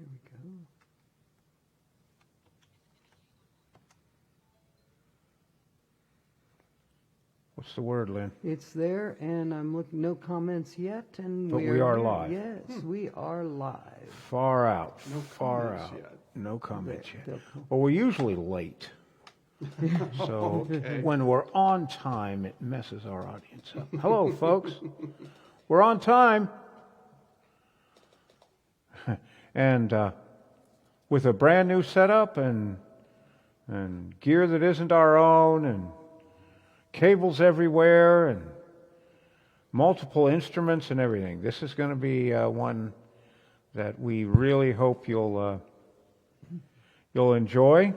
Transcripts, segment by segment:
There we go. What's the word, Lynn? It's there, and I'm looking. No comments yet, and But we are there. live. Yes, we are live. Far out. No Far comments out. yet. No comments yet. They'll come. Well, we're usually late. So Okay. when we're on time, it messes our audience up. Hello, folks. We're on time. And with a brand new setup and gear that isn't our own and cables everywhere and multiple instruments and everything. This is going to be one that we really hope you'll enjoy.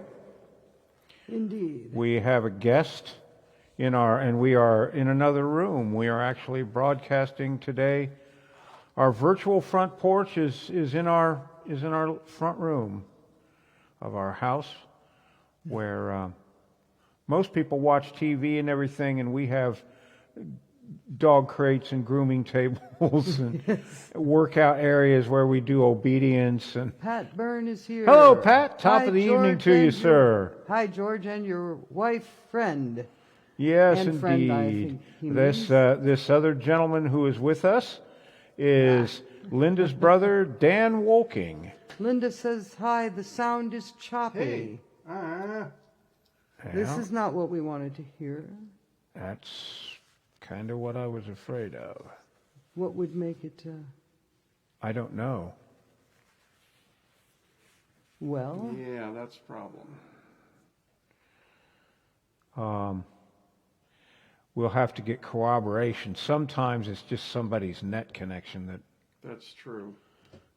Indeed. We have a guest and we are in another room. We are actually broadcasting today. Our virtual front porch is in our front room of our house, where most people watch TV and everything, and we have dog crates and grooming tables and workout areas where we do obedience. And Pat Byrne is here. hello, Pat. Top Hi, of the George, evening to you, and sir. Hi, George, and your wife, friend. Yes, And indeed. friend, I think he This other gentleman who is with us is Linda's brother, Dan Wolking. Linda says, hi, the sound is choppy. Hey. This Yeah, is not what we wanted to hear. that's kind of what I was afraid of. What would make it, I don't know. well, Yeah, that's a problem. We'll have to get corroboration. Sometimes it's just somebody's net connection That's true.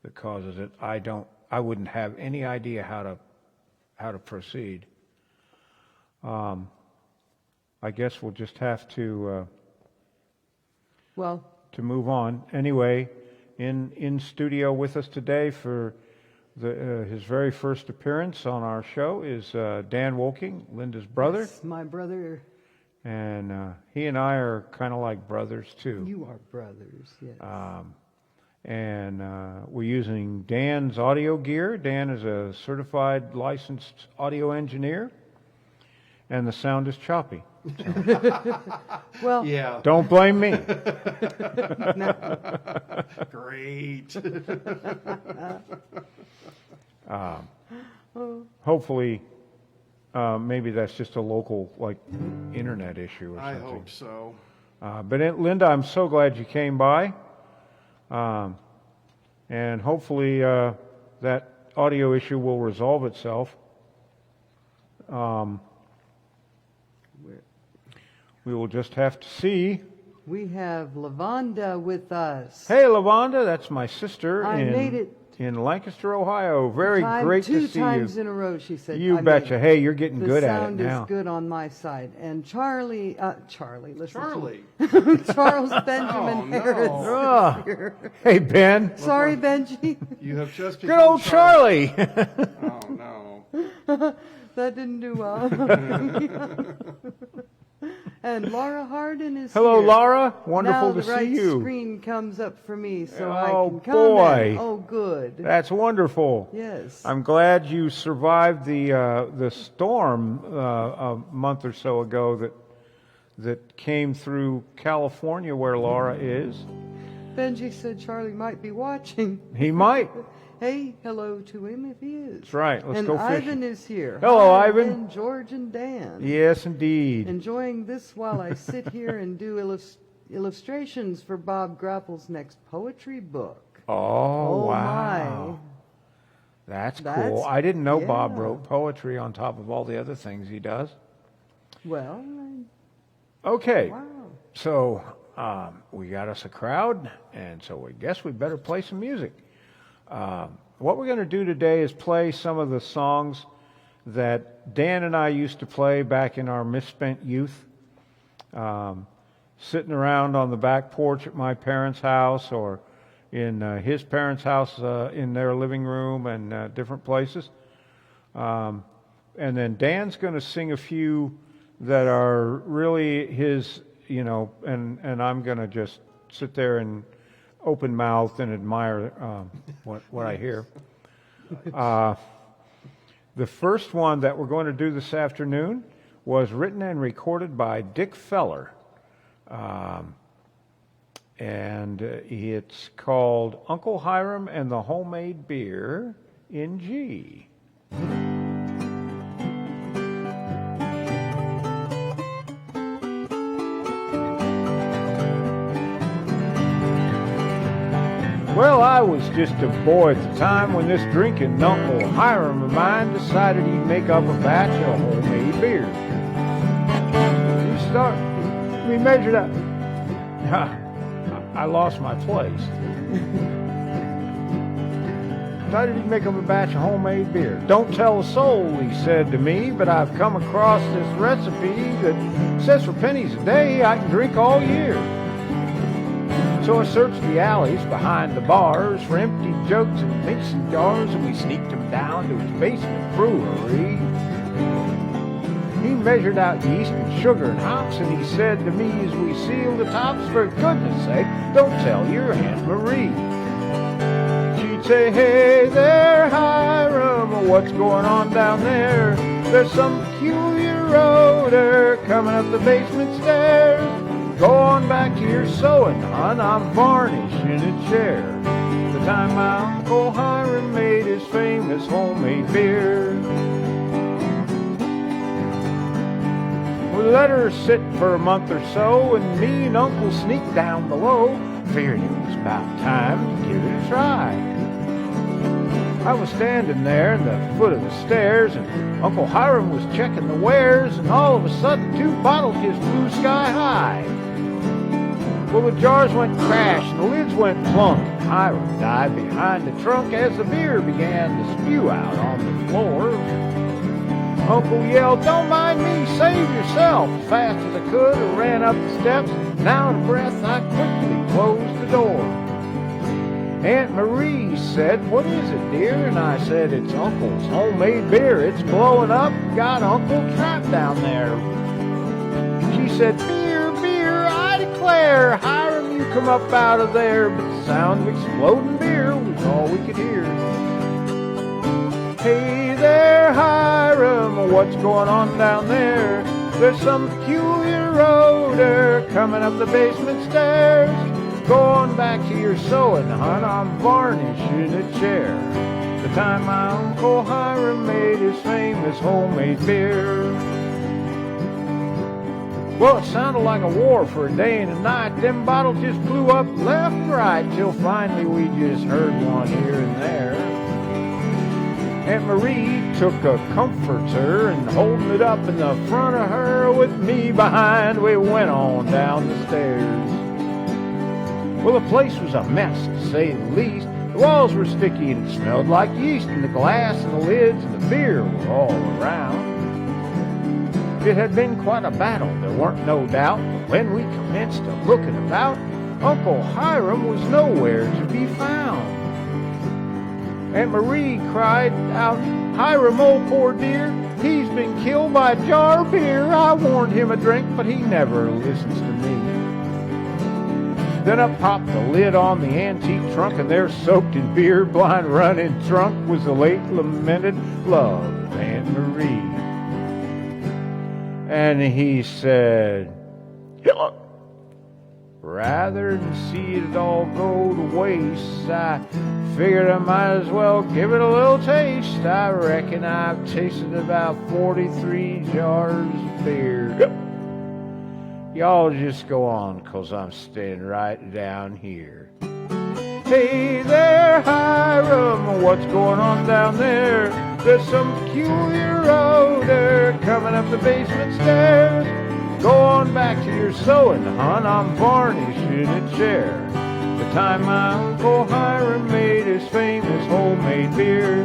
that causes it. I wouldn't have any idea how to proceed. I guess we'll just have to well, move on. Anyway, in studio with us today for his very first appearance on our show is Dan Wolking, Linda's brother, yes, my brother, and he and I are kind of like brothers too. you are brothers, yes. And we're using Dan's audio gear. Dan is a certified licensed audio engineer, and the sound is choppy. Well, Yeah. Don't blame me. Great. Hopefully, maybe that's just a local internet issue or I something. hope so. But Linda, I'm so glad you came by, and hopefully that audio issue will resolve itself. We will just have to see. we have Lavonda with us. Hey, Lavonda, that's my sister I made it. in Lancaster, Ohio. Very great to see Two times you. in a row, she said. You I betcha. made it. Hey, you're getting good The at it sound now. is good on my side. And Charlie, listen. Charlie. Charles Benjamin Oh, no. Harris Ah. is here. Hey, Ben. Sorry, Benji. You have just Good become old Charlie. Oh, no. That didn't do well. And Laura Hardin is Hello, here. Laura. Wonderful now to the right see you. screen comes up for me, so I Oh, can comment. boy. Oh, good. That's wonderful. Yes. I'm glad you survived the storm a month or so ago that came through California, where Laura is. Benji said Charlie might be watching. He might. Hey, hello to him if he is. That's right. Let's and go fishing. Ivan is here. Hello, Hi, Ivan. And George and Dan. Yes, indeed. Enjoying this while I sit here and do illustrations for Bob Grapple's next poetry book. Oh, wow. My. That's That's- cool. I didn't know Bob yeah. wrote poetry on top of all the other things he does. Well, Okay. wow. So we got us a crowd, and so I guess we better play some music. What we're going to do today is play some of the songs that Dan and I used to play back in our misspent youth, sitting around on the back porch at my parents' house or in his parents' house in their living room and different places. And then Dan's going to sing a few that are really his, and I'm going to just sit there and open-mouthed and admire what I hear. The first one that we're going to do this afternoon was written and recorded by Dick Feller. And it's called Uncle Hiram and the Homemade Beer in G. Well, I was just a boy at the time when this drinking Uncle Hiram of mine decided he'd make up a batch of homemade beer. We measured up. I lost my place. Decided he'd make up a batch of homemade beer. Don't tell a soul, he said to me, but I've come across this recipe that says for pennies a day I can drink all year. So I searched the alleys behind the bars for empty jugs and mason jars, and we sneaked him down to his basement brewery. He measured out yeast and sugar and hops, and he said to me as we sealed the tops, for goodness sake, don't tell your Aunt Marie. She'd say, hey there, Hiram, what's going on down there? There's some peculiar odor coming up the basement stairs. Go on back to your sewing, hon, I'm varnishing a chair. The time my Uncle Hiram made his famous homemade beer. We let her sit for a month or so, and me and Uncle sneaked down below, figured it was about time to give it a try. I was standing there at the foot of the stairs, and Uncle Hiram was checking the wares, and all of a sudden 2 bottles just flew sky high. Well, the jars went crash, and the lids went plunk, and Hiram dived behind the trunk as the beer began to spew out on the floor. Uncle yelled, don't mind me, save yourself. As fast as I could, I ran up the steps. Now out of breath, I quickly closed the door. Aunt Marie said, what is it, dear? And I said, it's Uncle's homemade beer. It's blowing up. Got Uncle trapped down there. She said, beer, beer, I declare. Hiram, you come up out of there. But the sound of exploding beer was all we could hear. Hey there, Hiram, what's going on down there? There's some peculiar odor coming up the basement stairs. Go on back to your sewing, hon, I'm varnishing a chair. The time my Uncle Hiram made his famous homemade beer. Well, it sounded like a war for a day and a night. Them bottles just blew up left and right, till finally we just heard one here and there. Aunt Marie took a comforter and holding it up in the front of her with me behind, we went on down the stairs. Well, the place was a mess, to say the least. The walls were sticky and it smelled like yeast, and the glass and the lids and the beer were all around. It had been quite a battle, there weren't no doubt, but when we commenced to looking about, Uncle Hiram was nowhere to be found. Aunt Marie cried out, Hiram, old poor dear, he's been killed by a jar of beer. I warned him a drink, but he never listens to me. Then up popped the lid on the antique trunk, and there, soaked in beer, blind running drunk, was the late lamented love of Aunt Marie. And he said, hello. Rather than see it all go to waste, I figured I might as well give it a little taste. I reckon I've tasted about 43 jars of beer. Y'all just go on, 'cause I'm staying right down here. Hey there, Hiram, what's going on down there? There's some peculiar odor coming up the basement stairs. Go on back to your sewing, hon, I'm varnishing a chair. The time my Uncle Hiram made his famous homemade beer.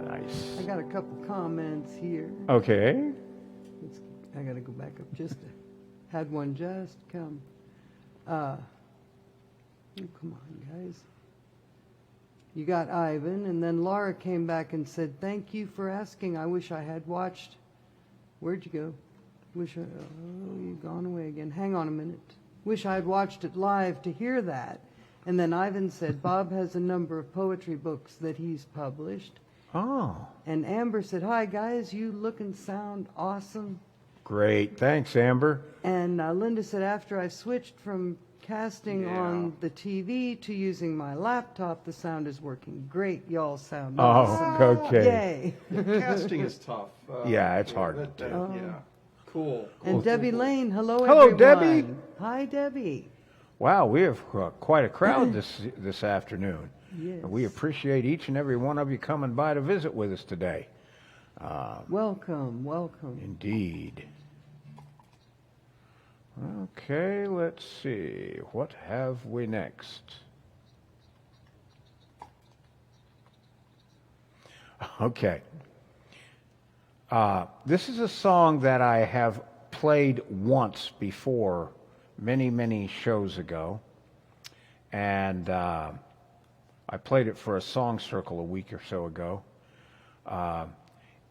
Nice. I got a couple comments here. Okay. I got to go back up had one just come. Oh, come on, guys. You got Ivan, and then Laura came back and said, thank you for asking. I wish I had watched. Where'd you go? Oh, you've gone away again. Hang on a minute. Wish I'd watched it live to hear that. And then Ivan said Bob has a number of poetry books that he's published. Oh, And Amber said, "Hi guys, you look and sound awesome." great. Thanks, Amber. And Linda said, "After I switched from casting Yeah. on the TV to using my laptop, the sound is working great. Y'all sound Oh, awesome." okay. Yay. Casting is tough. Yeah, it's hard to do. Yeah. Cool. And Debbie Lane, hello Hello, everyone. Debbie. Hi, Debbie. Wow, we have quite a crowd this afternoon. Yes. We appreciate each and every one of you coming by to visit with us today. Welcome, welcome. Indeed. Okay, let's see. What have we next? Okay. This is a song that I have played once before, many, many shows ago. And I played it for a song circle a week or so ago.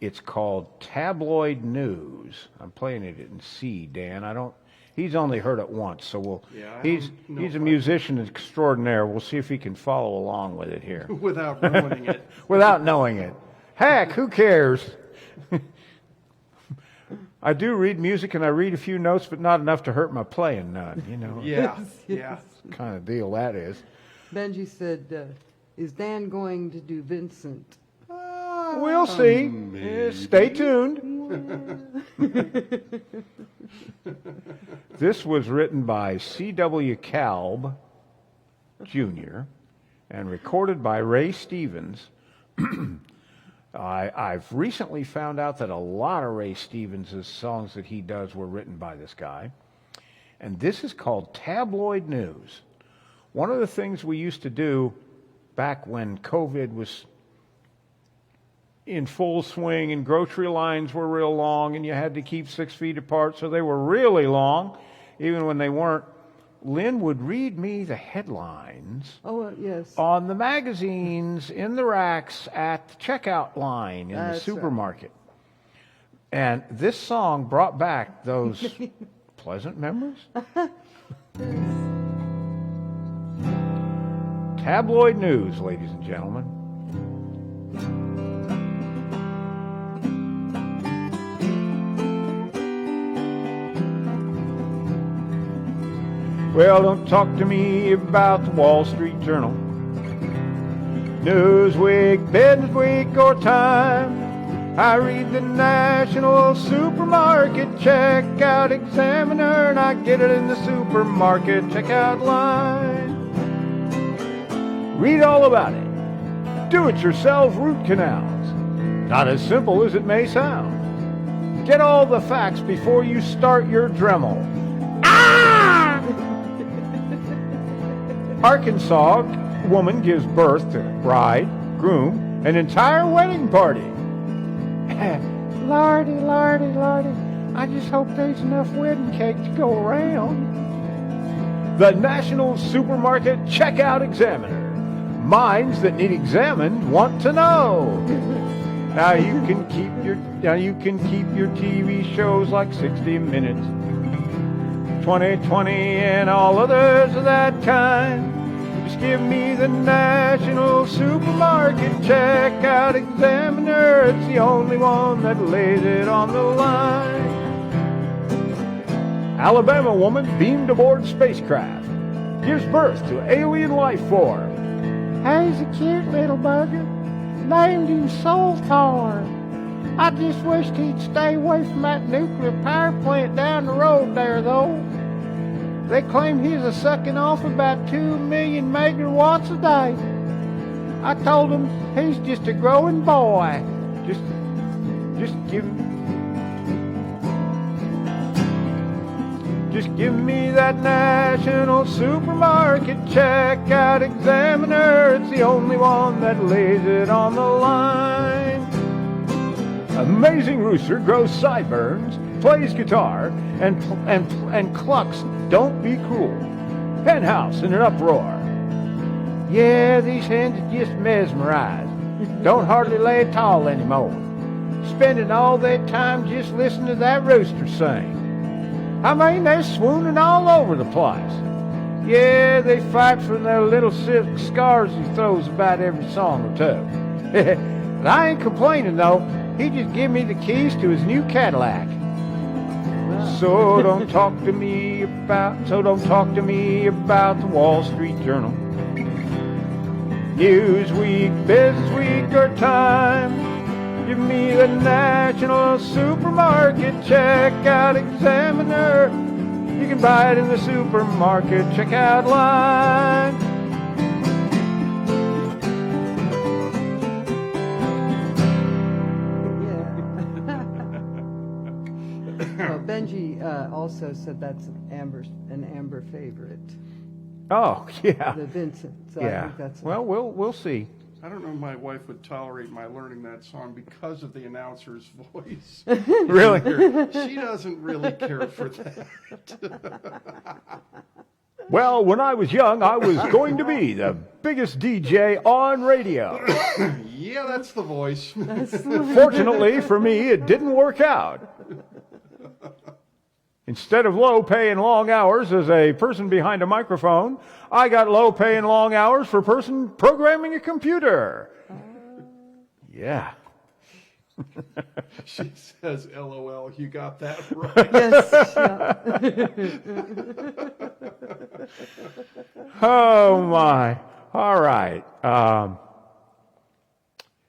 It's called Tabloid News. I'm playing it in C, Dan. He's only heard it once, so he's a musician extraordinaire. We'll see if he can follow along with it here. Without ruining it. Without knowing it. Heck, who cares? I do read music and I read a few notes, but not enough to hurt my playing none, you know. Yeah. Yes. Yeah. Kind of deal that is. Benji said, is Dan going to do Vincent? We'll see. Stay tuned. This was written by C.W. Kalb Jr. and recorded by Ray Stevens. I've recently found out that a lot of Ray Stevens' songs that he does were written by this guy. And this is called Tabloid News. One of the things we used to do back when COVID was in full swing and grocery lines were real long and you had to keep 6 feet apart, so they were really long, even when they weren't. Lynn would read me the headlines Yes. on the magazines in the racks at the checkout line in the That's supermarket. And this song brought back those pleasant memories. Tabloid News, ladies and gentlemen. Well, don't talk to me about the Wall Street Journal, Newsweek, Business Week, or Time. I read the National Supermarket Checkout Examiner, and I get it in the supermarket checkout line. Read all about it. Do-it-yourself root canals. Not as simple as it may sound. Get all the facts before you start your Dremel. Arkansas woman gives birth to bride, groom, an entire wedding party. Lordy, lordy, lordy, I just hope there's enough wedding cake to go around. The National Supermarket Checkout Examiner. Minds that need examined want to know. Now you can keep your TV shows like 60 Minutes, 2020, and all others of that kind. Just give me the National Supermarket Checkout Examiner. It's the only one that lays it on the line. Alabama woman beamed aboard spacecraft, gives birth to alien life form. He's a cute little bugger, named him Soltar. I just wished he'd stay away from that nuclear power plant down the road there, though. They claim he's a sucking off about 2 million megawatts a day. I told him he's just a growing boy. Just give me that National Supermarket Checkout Examiner. It's the only one that lays it on the line. Amazing rooster grows sideburns, plays guitar, and clucks Don't Be Cruel. Penthouse in an uproar. Yeah, these hens are just mesmerized. Don't hardly lay tall anymore. Spending all their time just listening to that rooster sing. I mean, they're swooning all over the place. Yeah, they fight for their little silk scarves he throws about every song or two. But I ain't complaining, though. He just give me the keys to his new Cadillac. So don't talk to me about the Wall Street Journal, Newsweek, Businessweek, or Time. Give me the National Supermarket Checkout Examiner. You can buy it in the supermarket checkout line. Well, Benji also said that's an Amber favorite, Oh, yeah. the Vincent. So I Yeah. think that's Well, we'll see. I don't know if my wife would tolerate my learning that song because of the announcer's voice. Really? She doesn't really care for that. Well, when I was young, I was going to be the biggest DJ on radio. Yeah, that's the voice. Fortunately for me, it didn't work out. Instead of low pay and long hours as a person behind a microphone, I got low pay and long hours for a person programming a computer. Yeah. She says, LOL, you got that right. Yes. Oh, my. All right.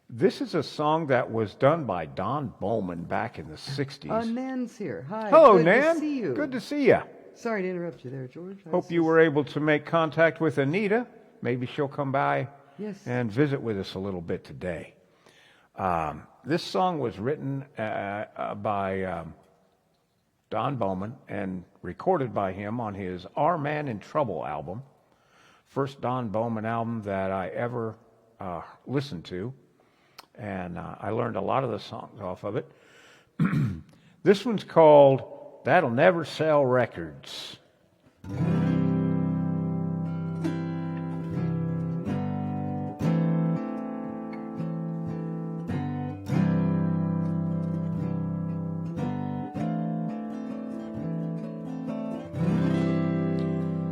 This is a song that was done by Don Bowman back in the 60s. Nan's here. Hi. Hello, Good Nan. to see you. Good to see you. Sorry to interrupt you there, George. Hope you were able to make contact with Anita. Maybe she'll come by Yes. and visit with us a little bit today. This song was written by Don Bowman and recorded by him on his Our Man in Trouble album. First Don Bowman album that I ever listened to. And I learned a lot of the songs off of it. This one's called That'll Never Sell Records.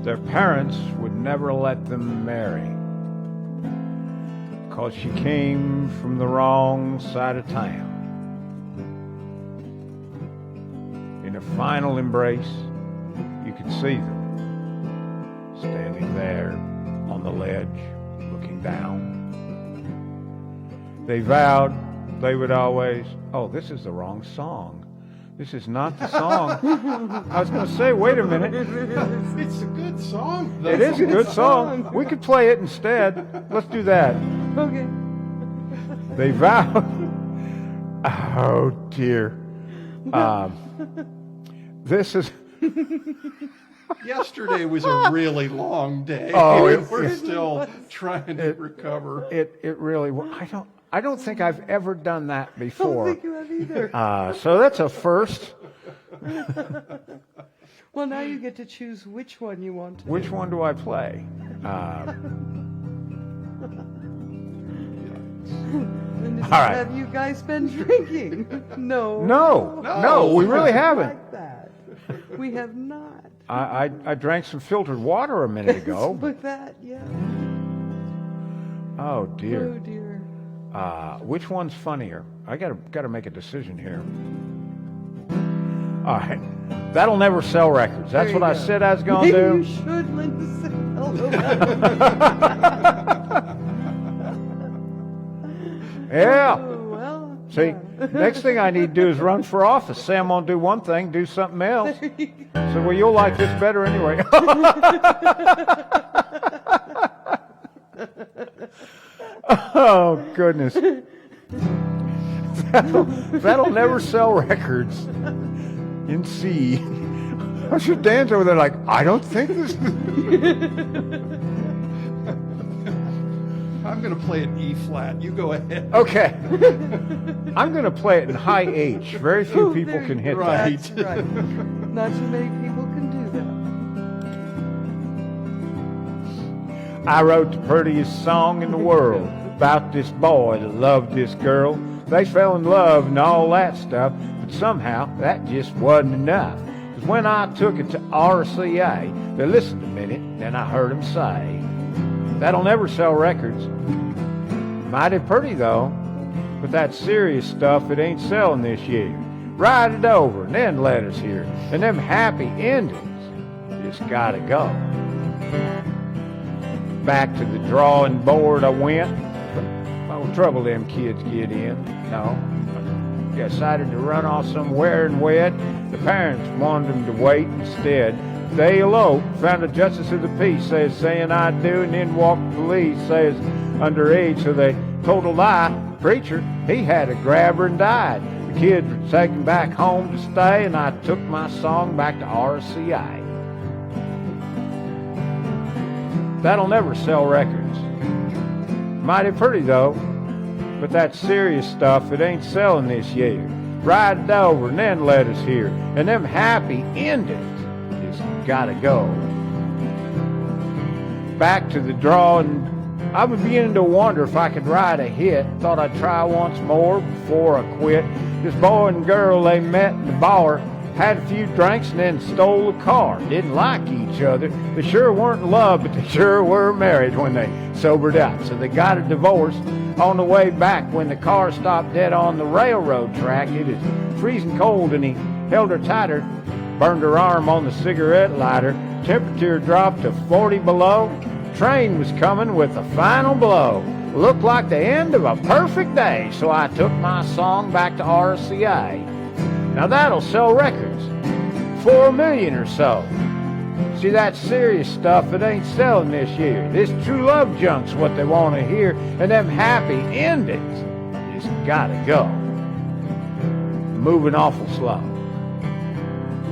Their parents would never let them marry, 'cause she came from the wrong side of town. In a final embrace, you could see them standing there on the ledge, looking down. They vowed they would always... Oh, this is the wrong song. This is not the song. I was going to say, wait a minute. It's a good song. It is a good song. We could play it instead. Let's do that. Okay. They vowed. Oh dear. This is. Yesterday was a really long day. Oh, we're still trying to recover. It really. I don't think I've ever done that I don't before. think you have either. So that's a first. Well, now you get to choose which one you want to Which one do I play? And All right. Have you guys been drinking? No. No, we really haven't. Like that. We have not. I drank some filtered water a minute ago. With that, yeah. Oh dear. Oh dear. Which one's funnier? I gotta make a decision here. All right, That'll Never Sell Records. That's There what you I go. said I was gonna Maybe do. you should, Linda. Yeah. Oh, well. See, yeah. next thing I need to do is run for office. Say I'm gonna do one thing, do something else. So, well, you'll like this better anyway. Oh goodness. That'll Never Sell Records. In C. I'm sure Dan's over there like, I don't think this. I'm going to play it E flat. You go ahead. Okay. I'm going to play it in high H. Very few Oh, people there can you hit go. that. Right. That's right. Not too many people can do that. I wrote the prettiest song in the world about this boy that loved this girl. They fell in love and all that stuff, but somehow that just wasn't enough. 'Cause When I took it to RCA, they listened a minute, then I heard them say, that'll never sell records. Mighty pretty though, but that serious stuff, it ain't selling this year. Ride it over and then let us hear it. And them happy endings just gotta go. Back to the drawing board I went, but no trouble them kids get in, no. Decided to run off somewhere and wed. The parents wanted them to wait instead. They eloped, found a justice of the peace, says saying I do, and then walked the police, says underage, so they told a lie. Preacher, he had a grabber and died. The kids were taken back home to stay, and I took my song back to RCA. That'll never sell records. Mighty pretty though, but that serious stuff, it ain't selling this year. Ride it over and then let us hear. And them happy endings just gotta go. Back to the drawing, I was beginning to wonder if I could write a hit. Thought I'd try once more before I quit. This boy and girl, they met in the bar, had a few drinks and then stole a car. Didn't like each other. They sure weren't in love, but they sure were married when they sobered up. So they got a divorce. On the way back, when the car stopped dead on the railroad track, it was freezing cold and he held her tighter, burned her arm on the cigarette lighter. Temperature dropped to 40 below. Train was coming with a final blow. Looked like the end of a perfect day, so I took my song back to RCA. Now that'll sell records, 4 million or so. See, that serious stuff, it ain't selling this year. This true love junk's what they want to hear, and them happy endings just gotta go. Moving awful slow.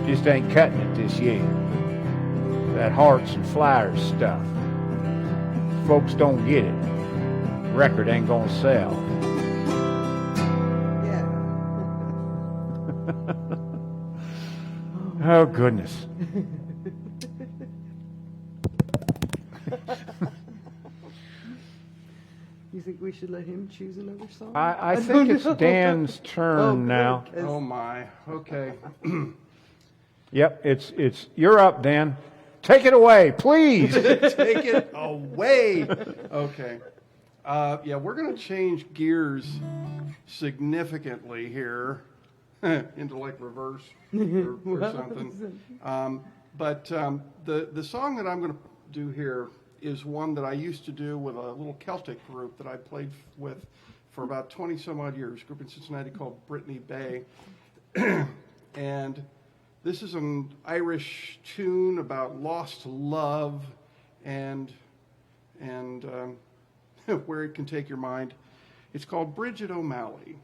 Just ain't cutting it this year. That hearts and flyers stuff. Folks don't get it. Record ain't gonna sell. Yeah. Oh, goodness. You think we should let him choose another song? I think it's Dan's turn now. good, 'cause- Oh my, okay. Yep, it's you're up, Dan. Take it away, please. Take it away. Okay. Yeah, we're going to change gears significantly here into like reverse or something. But the song that I'm going to do here is one that I used to do with a little Celtic group that I played with for about 20 some odd years, a group in Cincinnati called Brittany Bay. And this is an Irish tune about lost love and where it can take your mind. It's called Bridget O'Malley.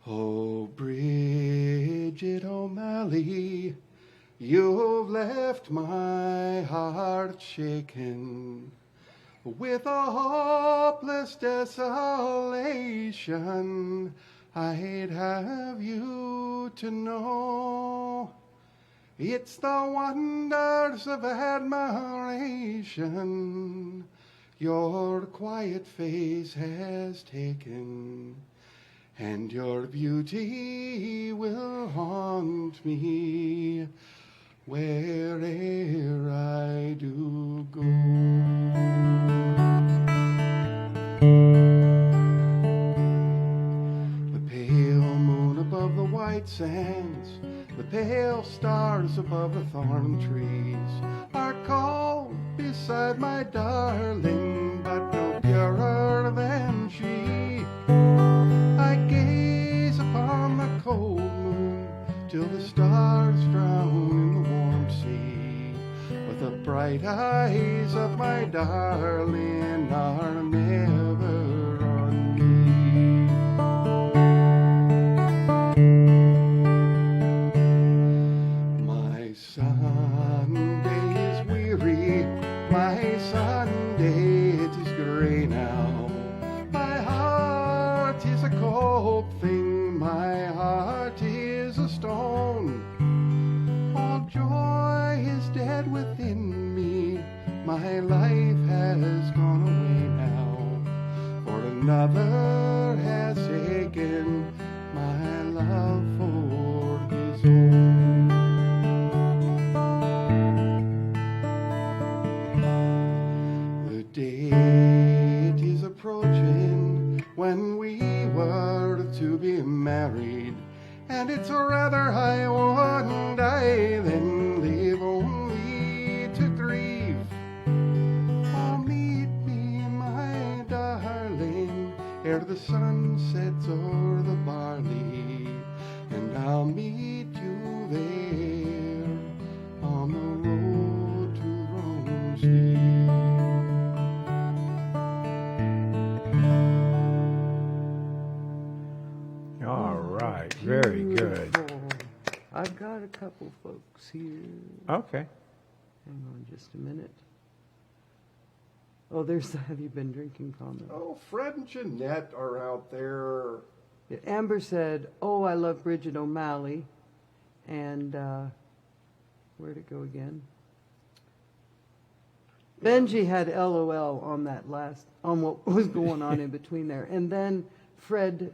Oh, Bridget O'Malley, you've left my heart shaken with a hopeless desolation. I'd have you to know it's the wonders of admiration your quiet face has taken, and your beauty will haunt me where'er I do go. The pale moon above the white sands, the pale stars above the thorn trees are cold beside my darling, but no purer than she. I gaze upon the cold moon till the stars drown in the warm sea, but the bright eyes of my darling are never on me. My Sunday is weary, my Sunday it is gray now. My heart is a cold thing, my heart is a stone. All joy is within me. My life has gone away now. got a couple folks here. Okay. Hang on just a minute. Oh, there's the have you been drinking comment. Oh, Fred and Jeanette are out there. Yeah, Amber said, oh, I love Bridget O'Malley. And where'd it go again? Benji had LOL on that on what was going on in between there. And then Fred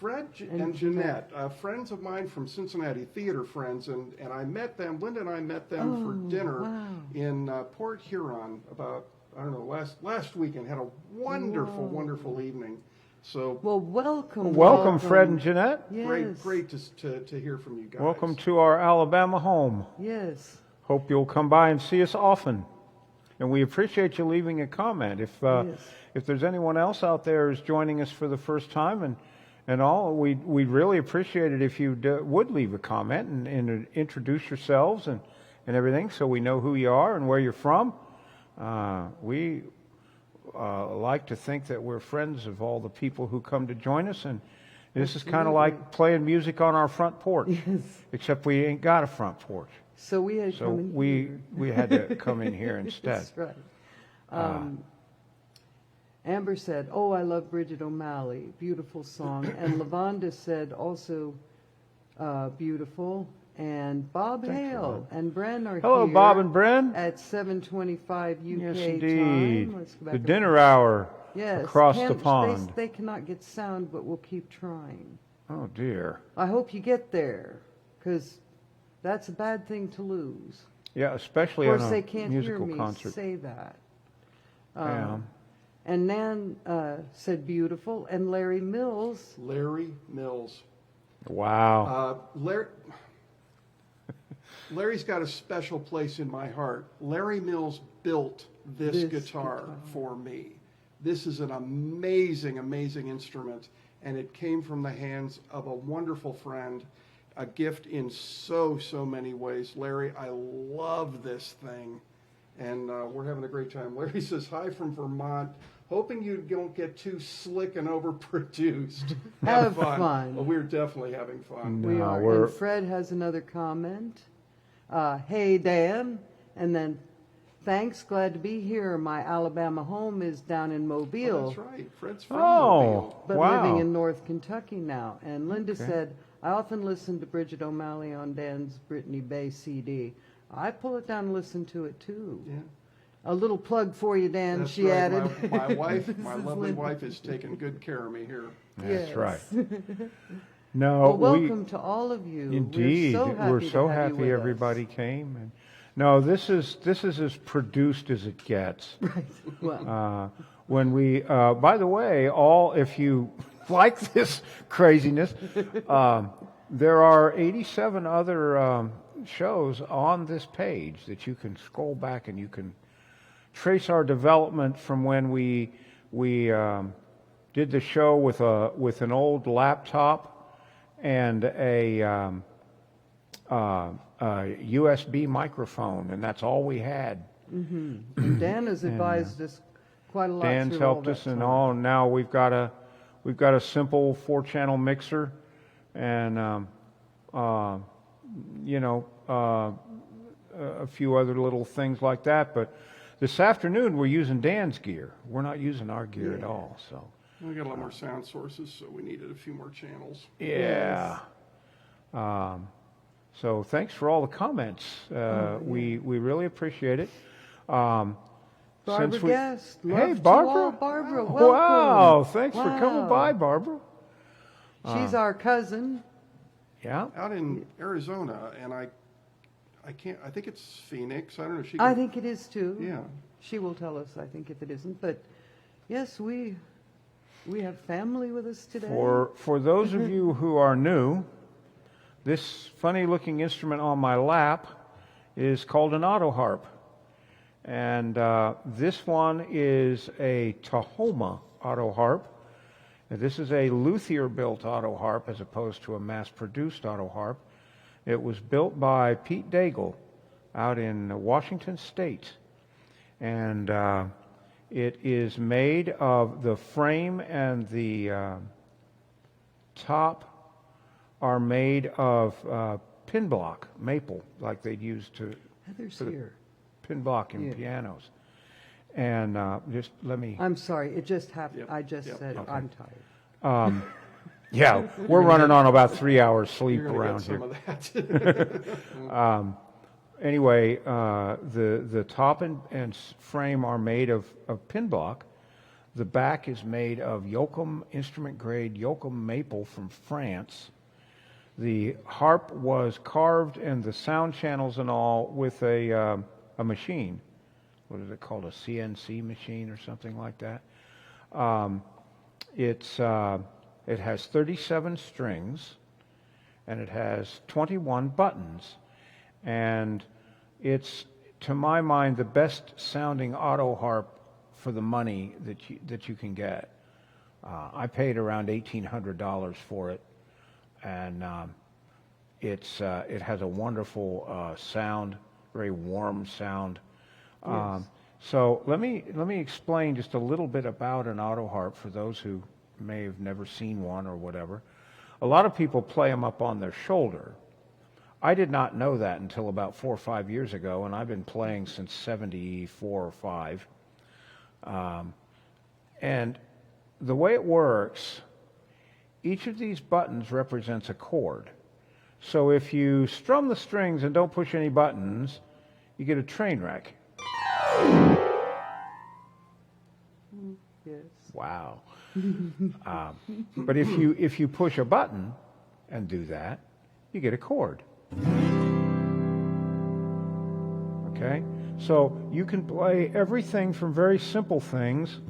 And Jeanette, friends of mine from Cincinnati, theater friends, and I met them, Linda and I met them for dinner in Port Huron about, I don't know, last weekend. Had a wonderful, wonderful evening. So, well, welcome. Welcome, Fred and Jeanette. Yes. great to hear from you guys. Welcome to our Alabama home. Yes. Hope you'll come by and see us often. And we appreciate you leaving a comment. If there's anyone else out there who's joining us for the first time and all, we'd really appreciate it if you would leave a comment and introduce yourselves and everything so we know who you are and where you're from. We like to think that we're friends of all the people who come to join us, and this is kind of like playing music on our front porch, except we ain't got a front porch. So we had to come in here. we had to come in here instead. That's right. Amber said, oh, I love Bridget O'Malley. Beautiful song. And Lavonda said also beautiful. And Bob Hale and Bren are here. Hello, Bob and Bren. At 7:25 UK yes, indeed. time. Let's go back the dinner hour across the pond. They cannot get sound, but we'll keep trying. Oh, dear. I hope you get there, because that's a bad thing to lose. Yeah, especially on a musical concert. Of course, they can't hear me concert. say that. Yeah. And Nan said beautiful, and Larry Mills. Larry Mills. Wow. Larry's got a special place in my heart. Larry Mills built this guitar for me. This is an amazing, amazing instrument, and it came from the hands of a wonderful friend, a gift in so many ways. Larry, I love this thing, and we're having a great time. Larry says, hi from Vermont, hoping you don't get too slick and overproduced. Have fun. Well, we're definitely having fun. We are. And Fred has another comment. Hey, Dan. And then, thanks, glad to be here. My Alabama home is down in Mobile. Oh, that's right. Fred's from Mobile. But living in North Kentucky now. And Linda said, I often listen to Bridget O'Malley on Dan's Brittany Bay CD. I pull it down and listen to it, too. Yeah. A little plug for you, Dan, That's she right. added. My wife, my lovely wife, is taking good care of me here. That's Yes. right. No, Well, welcome to all of you. Indeed, we're so happy everybody came. And no, this is as produced as it gets. Right. Well, When we, by the way, if you like this craziness, there are 87 other shows on this page that you can scroll back and you can trace our development from when we did the show with an old laptop and a USB microphone, and that's all we had. mm-hmm. Dan has advised us quite a lot. Dan's through all helped that us, and time. all. Now we've got a simple 4-channel mixer, and a few other little things like that. But this afternoon we're using Dan's gear. We're not using our gear at all. So We got a lot more sound sources, so we needed a few more channels. yeah. So thanks for all the comments. We really appreciate it. Barbara Guest. Hey, love Barbara. to all. Barbara, welcome. Wow, thanks for coming by, Barbara. She's our cousin. Yeah. Out in Arizona, and I think it's Phoenix. I don't know if she I think it is too. Yeah. She will tell us, I think, if it isn't. But yes, we have family with us today. For those of you who are new, this funny-looking instrument on my lap is called an Autoharp. And this one is a Tahoma Autoharp. This is a luthier-built Autoharp as opposed to a mass-produced Autoharp. It was built by Pete Daigle out in Washington State. And it is made of the frame and the top are made of pin block, maple, like they'd use to Heather's for the here. pin blocking Yeah. pianos. And just let me, I'm sorry, it just happened. Yep, I just yep. said Okay. I'm tired. yeah, we're running on about 3 hours sleep You're gonna around get here. some of that. Anyway, the top and frame are made of pin block. The back is made of Yoakum, instrument grade Yoakum maple from France. The harp was carved and the sound channels and all with a machine. What is it called? A CNC machine or something like that. It has 37 strings and it has 21 buttons. And it's, to my mind, the best sounding auto harp for the money that you can get. I paid around $1,800 for it, and it has a wonderful sound, very warm sound. Yes. So let me explain just a little bit about an auto harp for those who may have never seen one or whatever. A lot of people play them up on their shoulder. I did not know that until about 4 or 5 years ago, and I've been playing since 74 or 5. And the way it works, each of these buttons represents a chord. So if you strum the strings and don't push any buttons, you get a train wreck. Yes. Wow. But if you push a button and do that, you get a chord. Okay? So you can play everything from very simple things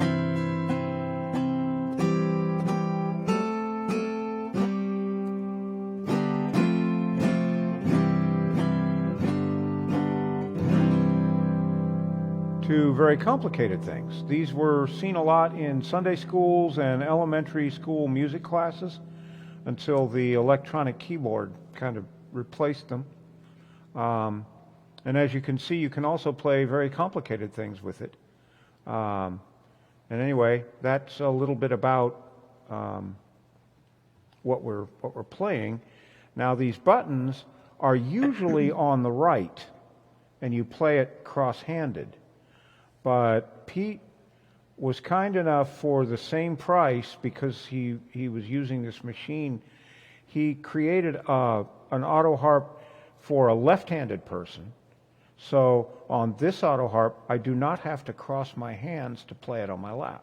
to very complicated things. These were seen a lot in Sunday schools and elementary school music classes until the electronic keyboard kind of replaced them. And as you can see, you can also play very complicated things with it. And anyway, that's a little bit about what we're playing. Now, these buttons are usually on the right, and you play it cross-handed. But Pete was kind enough, for the same price, because he was using this machine, he created an auto harp for a left-handed person. So on this auto harp, I do not have to cross my hands to play it on my lap.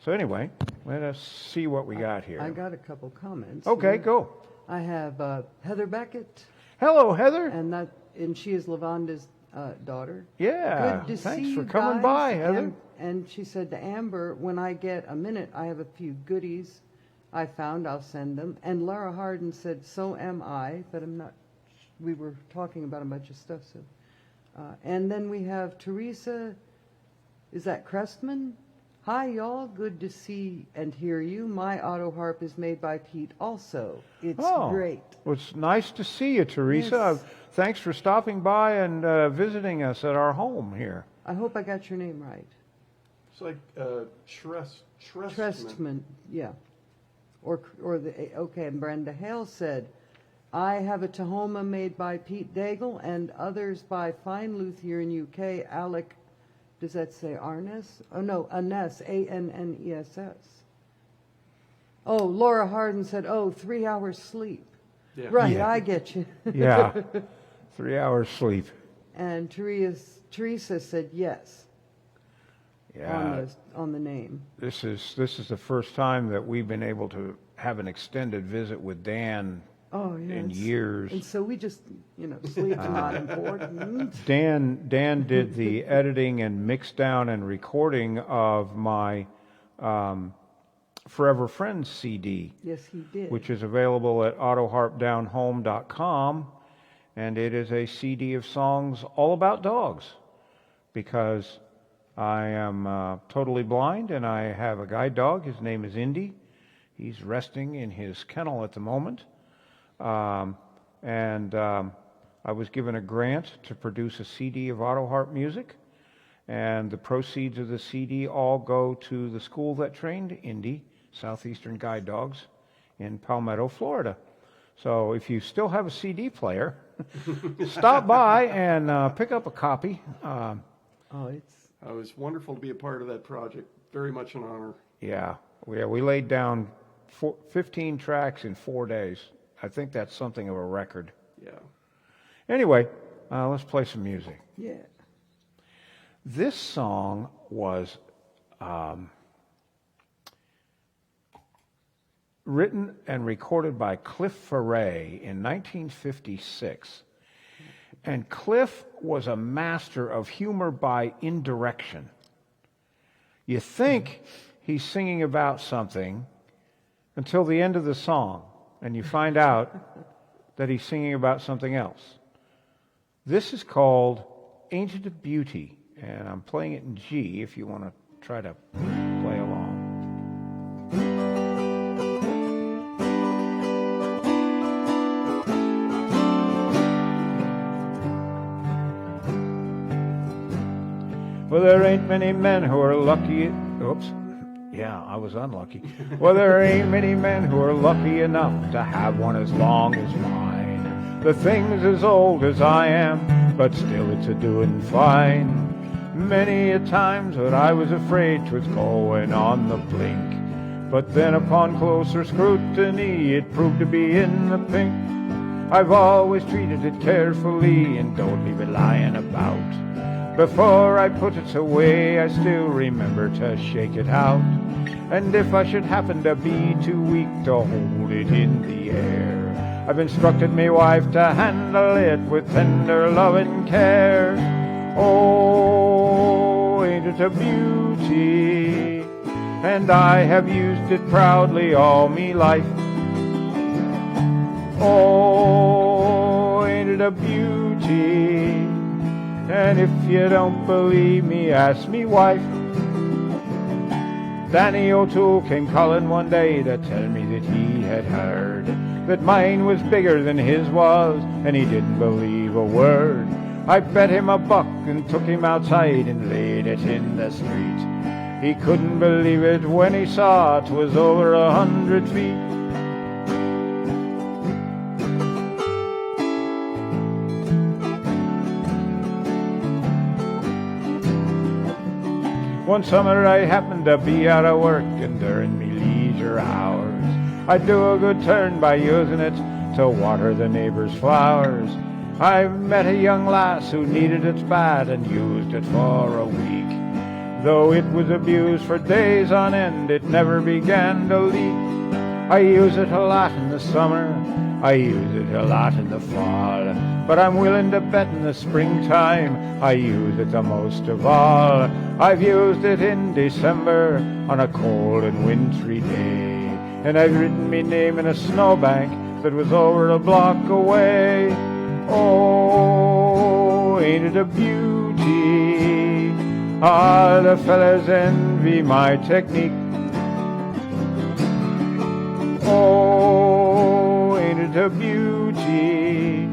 So anyway, let us see what we got here. I got a couple comments. Okay, here. go. I have Heather Beckett, Hello, Heather. and she is Lavanda's daughter. Yeah, Good to thanks see for you coming guys. by, Heather. And she said to Amber, when I get a minute, I have a few goodies I found. I'll send them. And Laura Harden said, so am I, but I'm not. We were talking about a bunch of stuff. So, and then we have Teresa. Is that Crestman? Hi, y'all. Good to see and hear you. My auto harp is made by Pete also. It's great. Well, it's nice to see you, Teresa. Yes. Thanks for stopping by and visiting us at our home here. I hope I got your name right. It's like Trestman. Trestman, yeah. Or okay, and Brenda Hale said, I have a Tahoma made by Pete Daigle and others by Fine Luthier in UK, Alec, does that say Arness? Oh no, Aness, A-N-N-E-S-S. Oh, Laura Harden said, 3 hours sleep. Yeah. Right, Yeah. I get you. Yeah, 3 hours sleep. And Teresa said yes Yeah, on the name. this is the first time that we've been able to have an extended visit with Dan Oh, yes. in years. And so we just, sleep is not important. Dan did the editing and mix down and recording of my Forever Friends CD, Yes, he did. which is available at autoharpdownhome.com, and it is a CD of songs all about dogs, because I am totally blind and I have a guide dog. His name is Indy. He's resting in his kennel at the moment. I was given a grant to produce a CD of auto harp music, and the proceeds of the CD all go to the school that trained Indy, Southeastern Guide Dogs, in Palmetto, Florida. So if you still have a CD player, stop by and pick up a copy. Oh, it's It was wonderful to be a part of that project. Very much an honor. Yeah, we laid down 15 tracks in 4 days. I think that's something of a record. Yeah. Anyway, let's play some music. yeah. This song was written and recorded by Cliff Ferre in 1956. And Cliff was a master of humor by indirection. You think he's singing about something until the end of the song, and you find out that he's singing about something else. This is called Ain't It a Beauty, and I'm playing it in G if you want to try to play along. Well, there ain't many men who are lucky. Oops. Yeah, I was unlucky. Well, there ain't many men who are lucky enough to have one as long as mine. The thing's as old as I am, but still it's a-doing fine. Many a times that I was afraid 'twas going on the blink, but then upon closer scrutiny it proved to be in the pink. I've always treated it carefully and don't leave it lying about. Before I put it away, I still remember to shake it out. And if I should happen to be too weak to hold it in the air, I've instructed me wife to handle it with tender love and care. Oh, ain't it a beauty? And I have used it proudly all me life. Oh, ain't it a beauty? And if you don't believe me, ask me wife. Danny O'Toole came calling one day to tell me that he had heard that mine was bigger than his was, and he didn't believe a word. I bet him a buck and took him outside and laid it in the street. He couldn't believe it when he saw it was over 100 feet. One summer I happened to be out of work, and during me leisure hours I'd do a good turn by using it to water the neighbors' flowers. I met a young lass who needed it bad and used it for a week. Though it was abused for days on end, it never began to leak. I use it a lot in the summer, I use it a lot in the fall, but I'm willing to bet in the springtime I use it the most of all. I've used it in December on a cold and wintry day, and I've written me name in a snowbank that was over a block away. Oh, ain't it a beauty? All the fellas envy my technique. Oh, ain't it a beauty?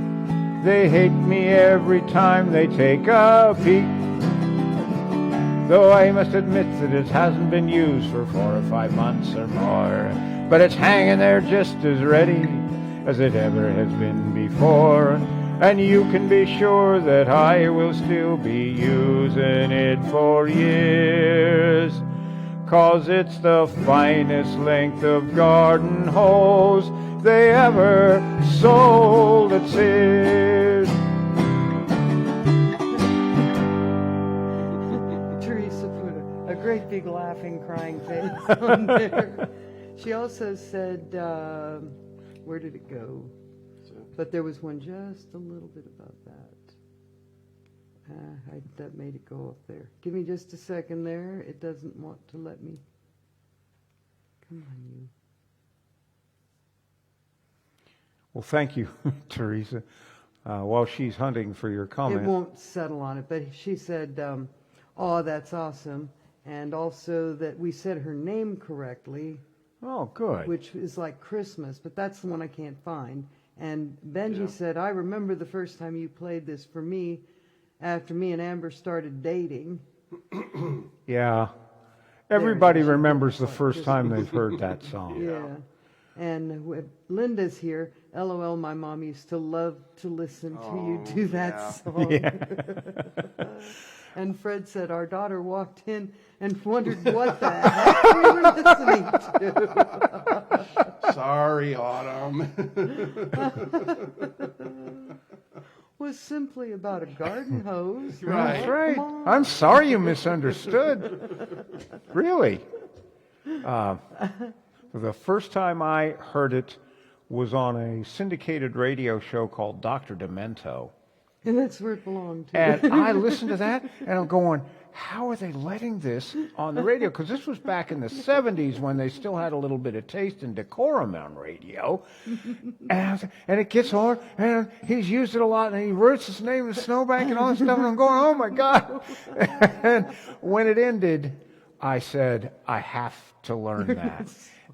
They hate me every time they take a peek. Though I must admit that it hasn't been used for 4 or 5 months or more, but it's hanging there just as ready as it ever has been before. And you can be sure that I will still be using it for years, 'cause it's the finest length of garden hose they ever sold at Sears. Teresa put a great big laughing, crying face on there. She also said, where did it go? But there was one just a little bit about that. That made it go up there. Give me just a second there. It doesn't want to let me. Come on, you. Well, thank you, Teresa. While she's hunting for your comment. It won't settle on it, but she said, oh, that's awesome. And also that we said her name correctly. Oh, good. Which is like Christmas, but that's the one I can't find. And Benji said, I remember the first time you played this for me after me and Amber started dating. Yeah. Everybody remembers the first time they've heard that song. Yeah. And Linda's here. LOL, my mom used to love to listen to you Oh, do that yeah. song. And Fred said our daughter walked in and wondered what the heck we were listening to. Sorry, Autumn. Was simply about a garden hose. Right. That's right. Come on. I'm sorry you misunderstood. Really. The first time I heard it was on a syndicated radio show called Dr. Demento. And that's where it belonged to. And I listened to that, and I'm going, how are they letting this on the radio? Because this was back in the 70s when they still had a little bit of taste and decorum on radio. And it gets on, and he's used it a lot, and he writes his name in Snowbank and all this stuff, and I'm going, oh my God. And when it ended, I said, I have to learn that.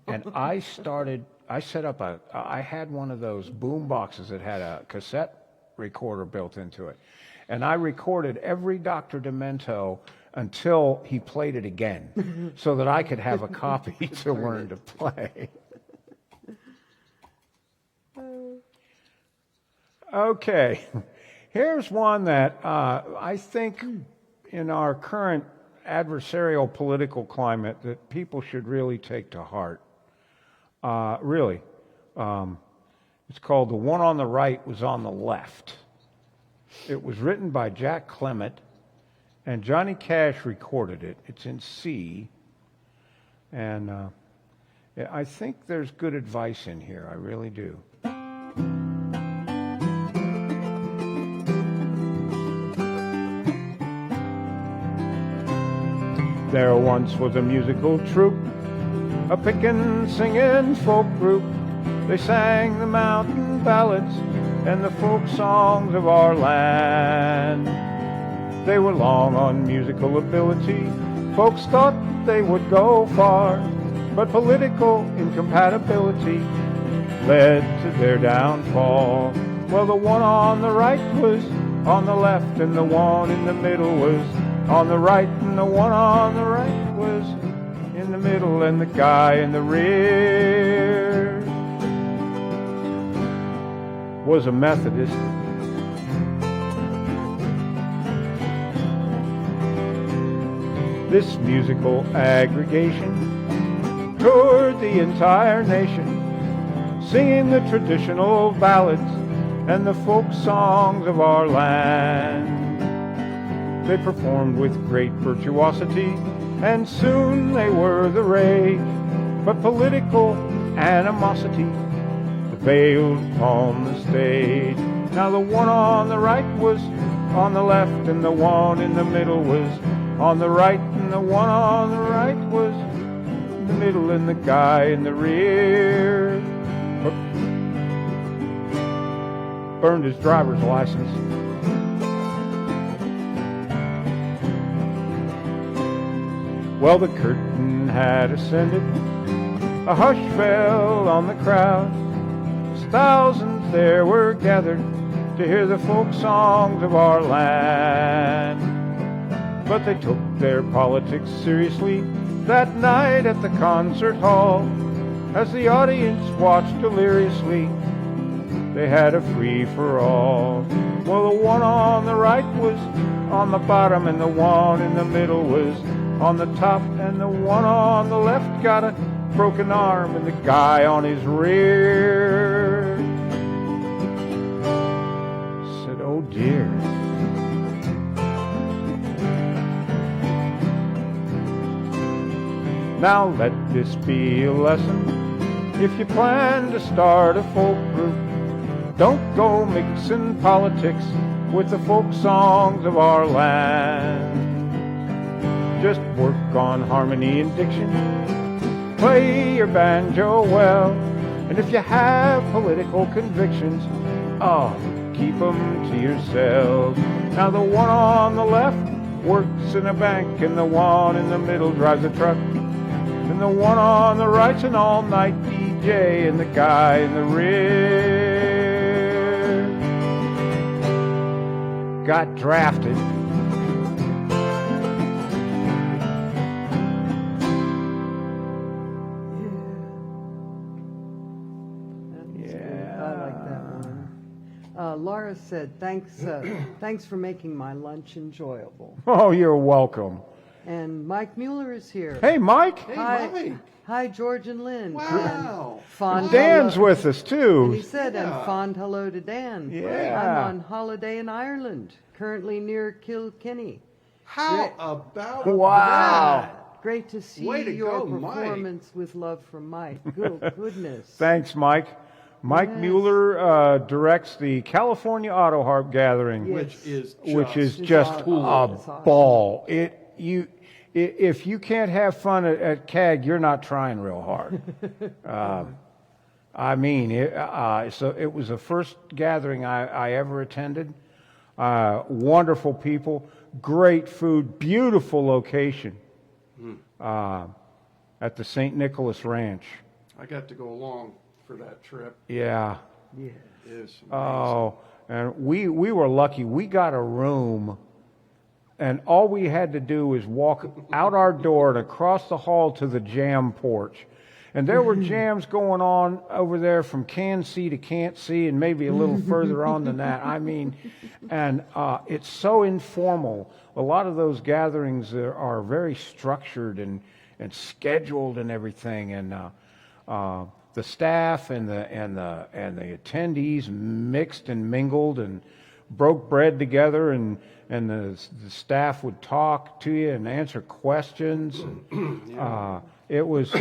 And I had one of those boom boxes that had a cassette recorder built into it. And I recorded every Dr. Demento until he played it again so that I could have a copy to learn to play. Okay, here's one that I think in our current adversarial political climate that people should really take to heart. It's called The One on the Right Was on the Left. It was written by Jack Clement, and Johnny Cash recorded it. It's in C, and I think there's good advice in here. I really do. There once was a musical troupe, a pickin' singin' folk group. They sang the mountain ballads and the folk songs of our land. They were long on musical ability. Folks thought they would go far, but political incompatibility led to their downfall. Well, the one on the right was on the left, and the one in the middle was on the right, and the one on the right was in the middle, and the guy in the rear was a Methodist. This musical aggregation toured the entire nation, singing the traditional ballads and the folk songs of our land. They performed with great virtuosity, and soon they were the rage. But political animosity prevailed upon the stage. Now the one on the right was on the left, and the one in the middle was on the right, and the one on the right was in the middle, and the guy in the rear burned his driver's license. Well, the curtain had ascended, a hush fell on the crowd. Thousands there were gathered to hear the folk songs of our land. But they took their politics seriously that night at the concert hall. As the audience watched deliriously, they had a free-for-all. Well, the one on the right was on the bottom, and the one in the middle was on the top, and the one on the left got a broken arm, and the guy on his rear said, oh dear. Now let this be a lesson. If you plan to start a folk group, don't go mixing politics with the folk songs of our land. Just work on harmony and diction. Play your banjo well. And if you have political convictions, keep them to yourself. Now the one on the left works in a bank, and the one in the middle drives a truck, and the one on the right's an all-night DJ, and the guy in the rear got drafted. I like Laura said, thanks for making my lunch enjoyable. Oh, you're welcome. And Mike Mueller is here. Hey, Mike. Hey, Hi. Mike. Hi, George and Lynn. Wow. And fond Dan's hello. with us And too. he said, Yeah. and fond hello to Dan. Yeah. I'm on holiday in Ireland, currently near Kilkenny. How Great. about Wow. Great to see Way to your go, Mike. performance with love from Mike. Good goodness. Thanks, Mike. Mike Yes. Mueller directs the California Autoharp Gathering, Yes. Which is which is just awesome. a It's awesome. ball. If you can't have fun at CAG, you're not trying real hard. I mean, so it was the first gathering I ever attended. Wonderful people, great food, beautiful location at the St. Nicholas Ranch. I got to go along for that trip. Yeah. Yeah. It is amazing. Oh, and we were lucky. We got a room, and all we had to do was walk out our door and across the hall to the jam porch. And there were jams going on over there from can see to can't see, and maybe a little further on than that. I mean, and it's so informal. A lot of those gatherings are very structured and scheduled and everything. And the staff and the attendees mixed and mingled and broke bread together, and the staff would talk to you and answer questions. It was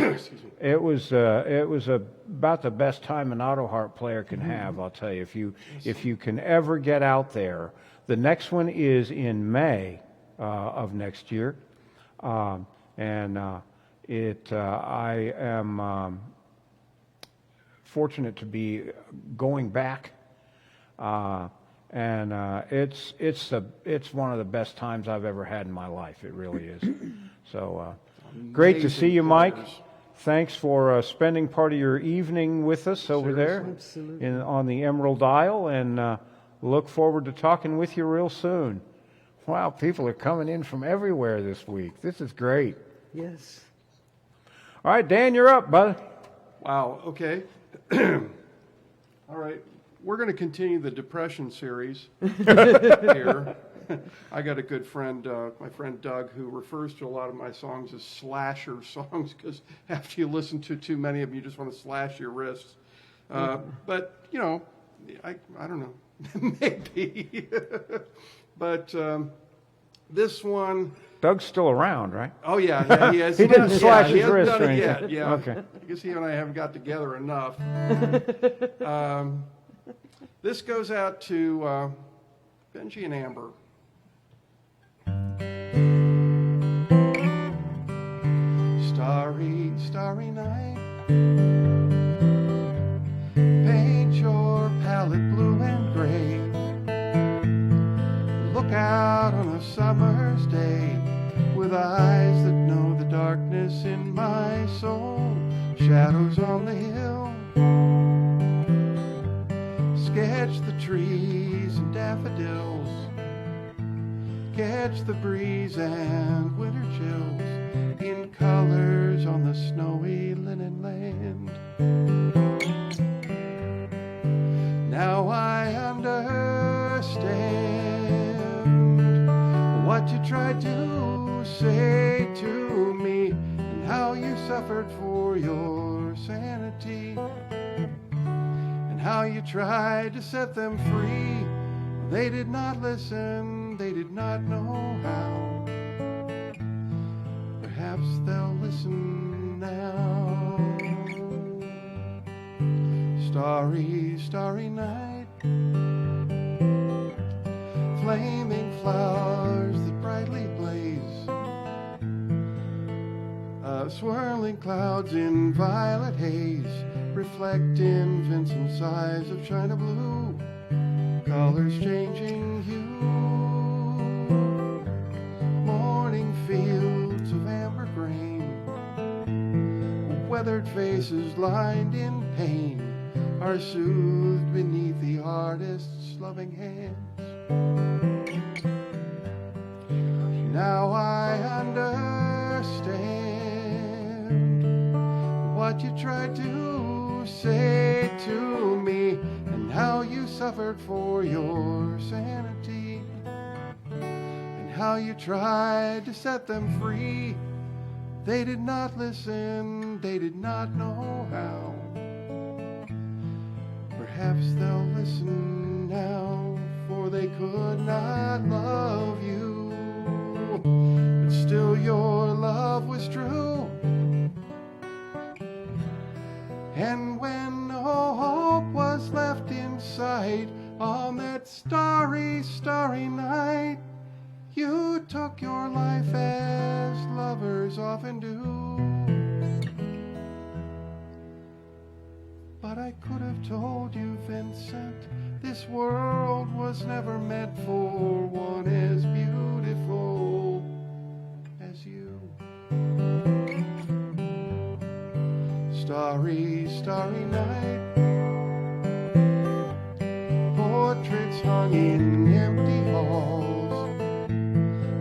about the best time an Autoharp player can have. I'll tell you, if you can ever get out there. The next one is in May of next year, I am fortunate to be going back, and it's one of the best times I've ever had in my life. It really is. So great to see you, Mike. players. Thanks for spending part of your evening with us over there Absolutely. on the Emerald Isle, and look forward to talking with you real soon. Wow, people are coming in from everywhere this week. This is great. Yes. All right, Dan, you're up, bud. Wow, okay. All right, we're going to continue the Depression series here. I got a good friend, my friend Doug, who refers to a lot of my songs as slasher songs because after you listen to too many of them, you just want to slash your wrists. But, you know, I don't know, maybe. But this one... Doug's still around, right? Oh, yeah, he has. He didn't slash he his hasn't wrist done or it anything. yet, yeah. Okay. I guess he and I haven't got together enough. This goes out to Benji and Amber. Starry, starry night. Paint your palette blue and gray. Look out on a summer's day with eyes that know the darkness in my soul. Shadows on the hill. Sketch the trees and daffodils. Catch the breeze and winter chills in colors on the snowy linen land. Now I understand what you tried to say to me and how you suffered for your sanity and how you tried to set them free. They did not listen, they did not know how. Perhaps they'll listen now. Starry, starry night. Flaming flowers that brightly blaze. Swirling clouds in violet haze reflect in Vincent's eyes of china blue. Colors changing hue. Morning fields of amber grain. Weathered faces lined in pain are soothed beneath the artist's loving hands. Now I understand what you tried to say to me and how you suffered for your sanity, and how you tried to set them free. They did not listen, they did not know how. Perhaps they'll listen now, for they could not love you, but still your love was true. And when no hope was left in sight on that starry, starry night, you took your life as lovers often do. But I could have told you, Vincent, this world was never meant for one as beautiful as you. Starry, starry night, portraits hung in empty halls,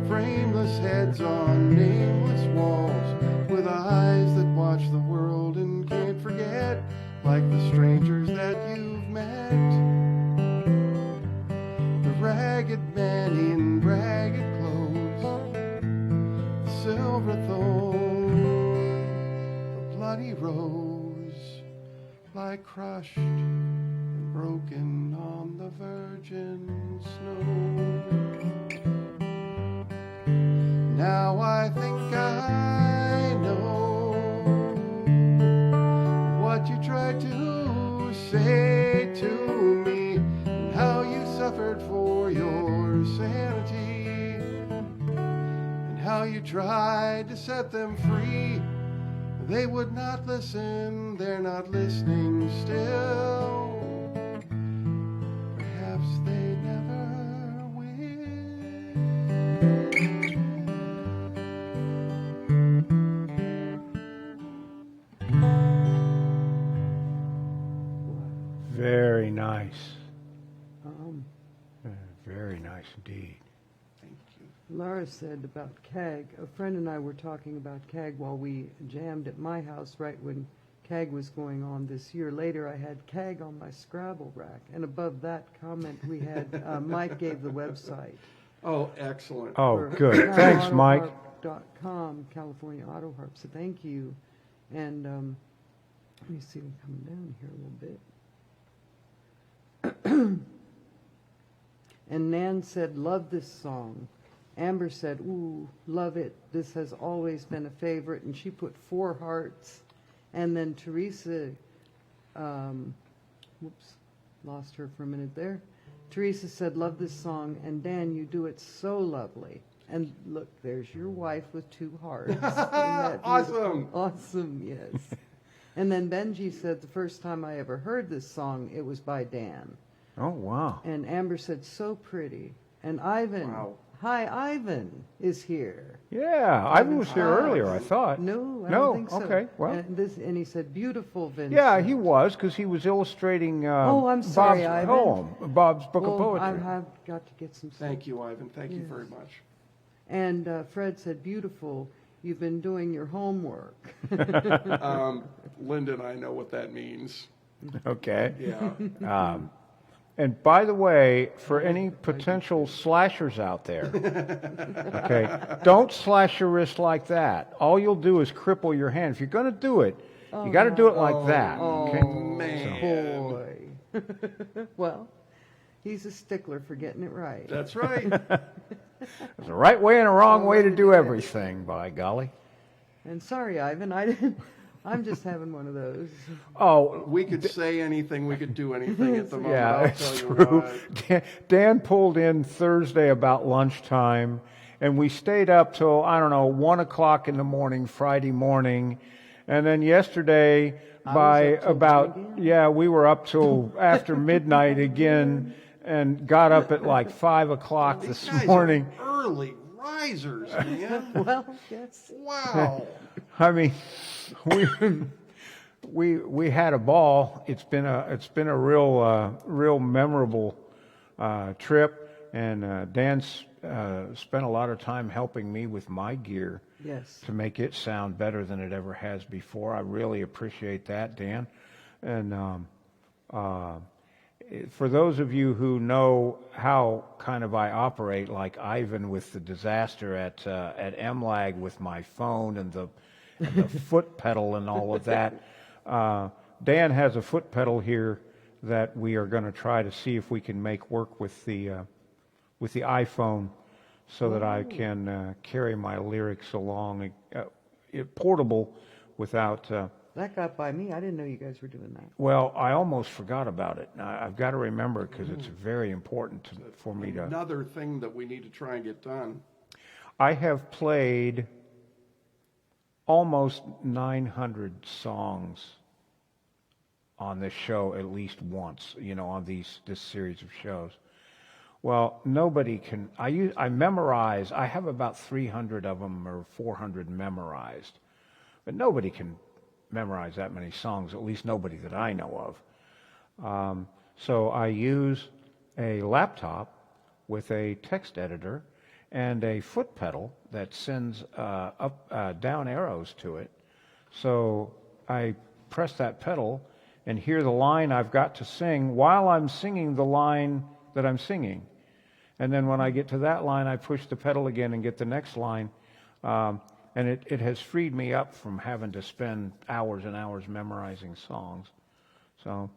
frameless heads on nameless walls, with eyes that watch the world and can't forget, like the strangers that you've met. The ragged man in ragged clothes, the silver thorn, the bloody rose, lie crushed and broken on the virgin snow. Now I think I know what you tried to say to me, and how you suffered for your sanity, and how you tried to set them free. They would not listen, they're not listening still. Perhaps they never will. Very nice. Um, Very nice indeed. Thank you. Laura said about CAG, a friend and I were talking about CAG while we jammed at my house right when CAG was going on this year. Later I had CAG on my Scrabble rack, and above that comment we had, Mike gave the website. Oh, excellent. Oh, for good. Thanks, Mike. Autoharp.com, California Autoharp, so thank you. And let me see, we're coming down here a little bit. And Nan said, love this song. Amber said, ooh, love it. This has always been a favorite. And she put 4 hearts. And then Teresa, whoops, lost her for a minute there. Teresa said, love this song. And Dan, you do it so lovely. And look, there's your wife with 2 hearts. Isn't that Awesome. beautiful? Awesome, yes. And then Benji said, the first time I ever heard this song, it was by Dan. Oh, wow. And Amber said, so pretty. And Ivan, Wow. hi, Ivan is here. Yeah, Ivan was here earlier, I thought. No, I No, don't think so. okay, well. And he said, beautiful, Vincent. Yeah, he was, because he was illustrating Oh, I'm sorry, Bob's Ivan. poem, Bob's book of Well, poetry. I've got to get some stuff. Thank you, Ivan. Thank you Yes. very much. And Fred said, beautiful, you've been doing your homework. Linda and I know what that means. Okay. Yeah. And by the way, for any potential slashers out there, okay, don't slash your wrist like that. All you'll do is cripple your hand. If you're going to do it, you got to do it like that. Okay? Man. Boy. Well, he's a stickler for getting it right. That's right. There's a right way and a wrong way to do everything, by golly. And sorry, Ivan, I didn't. I'm just having one of those. Oh, We could say anything, we could do anything at the moment. yeah, I'll it's tell you true. what. Dan pulled in Thursday about lunchtime, and we stayed up till, I don't know, 1 o'clock in the morning, Friday morning. And then yesterday, by up till about, 1 again? yeah, we were up till after midnight again, and got up at like 5 o'clock These this guys morning. are early risers, man. Well, yes. Wow. I mean, we had a ball. It's been a real memorable trip, and Dan's spent a lot of time helping me with my gear Yes. to make it sound better than it ever has before. I really appreciate that, Dan, and For those of you who know how kind of I operate, like Ivan with the disaster at MLAG with my phone and the foot pedal and all of that, Dan has a foot pedal here that we are going to try to see if we can make work with the iPhone, so that I can carry my lyrics along, portable, without. That got by me. I didn't know you guys were doing that. Well, I almost forgot about it. I've got to remember, because it's very important for me to. Another thing that we need to try and get done. I have played almost 900 songs on this show at least once, on this series of shows. Well, nobody can. I memorize. I have about 300 of them or 400 memorized, but nobody can memorize that many songs. At least nobody that I know of. So I use a laptop with a text editor and a foot pedal that sends down arrows to it. So I press that pedal and hear the line I've got to sing while I'm singing the line that I'm singing. And then when I get to that line, I push the pedal again and get the next line. And it has freed me up from having to spend hours and hours memorizing songs. So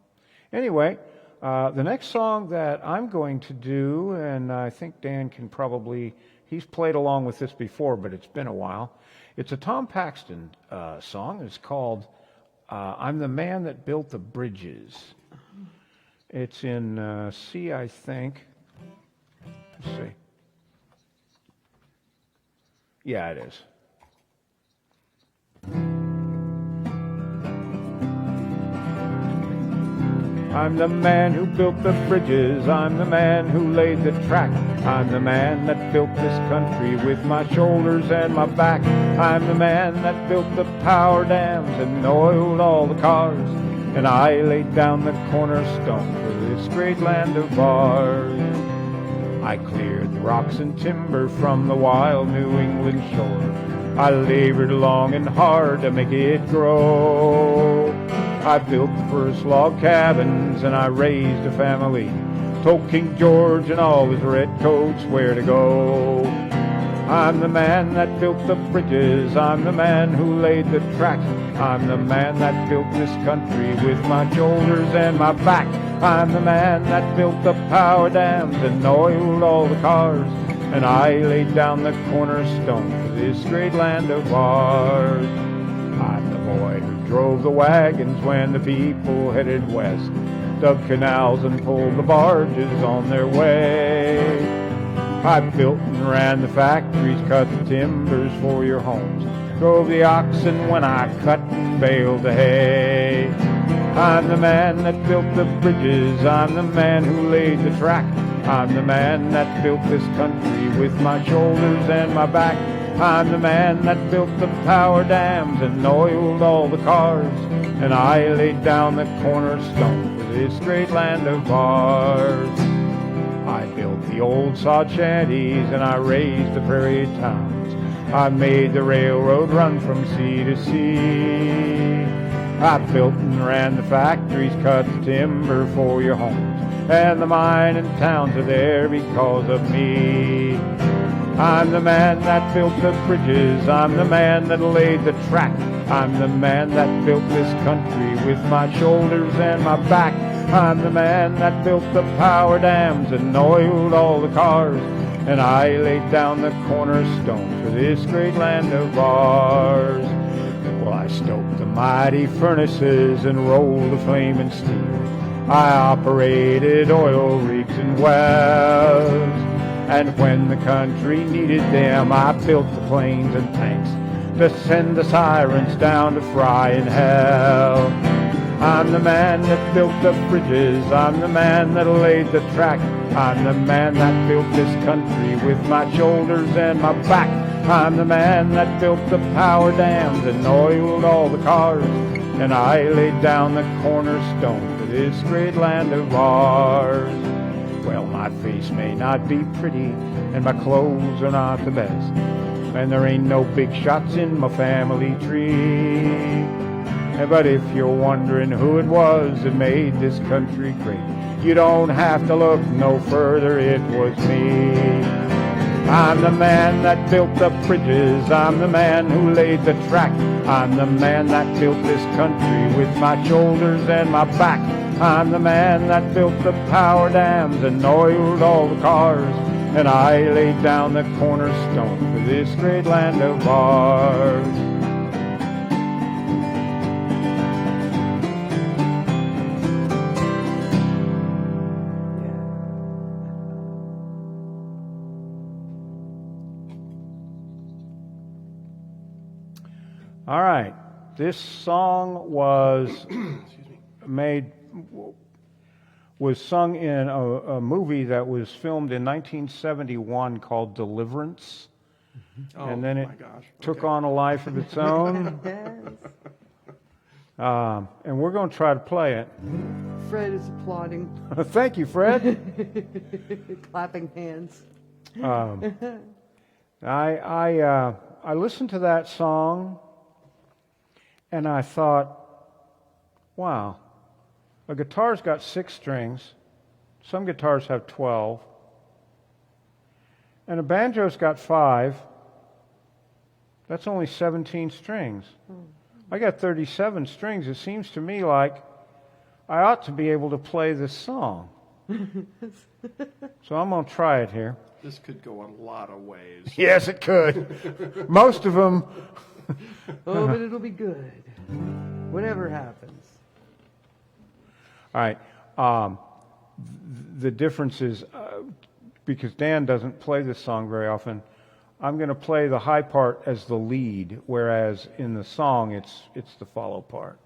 anyway, the next song that I'm going to do, and I think Dan can probably, he's played along with this before, but it's been a while. It's a Tom Paxton song. It's called I'm the Man That Built the Bridges. It's in C, I think. Let's see. Yeah, it is. I'm the man who built the bridges, I'm the man who laid the track, I'm the man that built this country with my shoulders and my back. I'm the man that built the power dams and oiled all the cars, and I laid down the cornerstone for this great land of ours. I cleared the rocks and timber from the wild New England shore. I labored long and hard to make it grow. I built the first log cabins and I raised a family. Told King George and all his redcoats where to go. I'm the man that built the bridges, I'm the man who laid the tracks. I'm the man that built this country with my shoulders and my back. I'm the man that built the power dams and oiled all the cars, and I laid down the cornerstone for this great land of ours. I'm the boy who drove the wagons when the people headed west, dug canals and pulled the barges on their way. I built and ran the factories, cut the timbers for your homes, drove the oxen when I cut and baled the hay. I'm the man that built the bridges, I'm the man who laid the track. I'm the man that built this country with my shoulders and my back. I'm the man that built the power dams and oiled all the cars, and I laid down the cornerstone for this great land of ours. I built the old sod shanties and I raised the prairie towns. I made the railroad run from sea to sea. I built and ran the factories, cut the timber for your homes, and the mining towns are there because of me. I'm the man that built the bridges, I'm the man that laid the track. I'm the man that built this country with my shoulders and my back. I'm the man that built the power dams and oiled all the cars, and I laid down the cornerstone for this great land of ours. Well, I stoked the mighty furnaces and rolled the flaming steel. I operated oil rigs and wells, and when the country needed them, I built the planes and tanks to send the sirens down to fry in hell. I'm the man that built the bridges, I'm the man that laid the track. I'm the man that built this country with my shoulders and my back. I'm the man that built the power dams and oiled all the cars, and I laid down the cornerstone for this great land of ours. Well, my face may not be pretty, and my clothes are not the best, and there ain't no big shots in my family tree. But if you're wondering who it was that made this country great, You don't have to look no further, it was me. I'm the man that built the bridges, I'm the man who laid the track. I'm the man that built this country with my shoulders and my back. I'm the man that built the power dams and oiled all the cars. And I laid down the cornerstone for this great land of ours. All right, this song was sung in a movie that was filmed in 1971 called Deliverance, and then it took on a life of its own. Yes. And we're going to try to play it. Fred is applauding, Thank you, Fred. clapping hands. I listened to that song, and I thought, wow, a guitar's got 6 strings. Some guitars have 12. And a banjo's got 5. That's only 17 strings. I got 37 strings. It seems to me like I ought to be able to play this song. So I'm going to try it here. This could go a lot of ways. Yes, it could. Most of them. Oh, but it'll be good. Whatever happens. All right. The difference is, because Dan doesn't play this song very often, I'm going to play the high part as the lead, whereas in the song it's the follow part.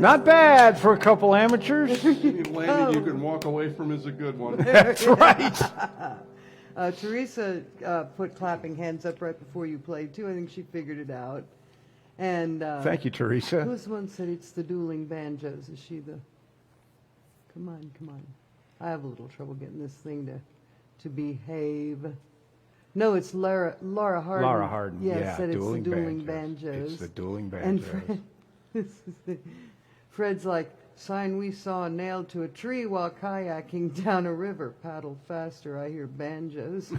Not bad for a couple amateurs. Any landing you can walk away from is a good one. That's right. Teresa put clapping hands up right before you played too. I think she figured it out. And Thank you, Teresa. who's the one said it's the dueling banjos? Is she the? Come on, come on. I have a little trouble getting this thing to behave. No, it's Laura Hardin. Laura Hardin. Yes, Yeah, said it's the dueling dueling banjos. banjos. It's the dueling And banjos. Fred's like, sign we saw nailed to a tree while kayaking down a river. Paddled faster, I hear banjos.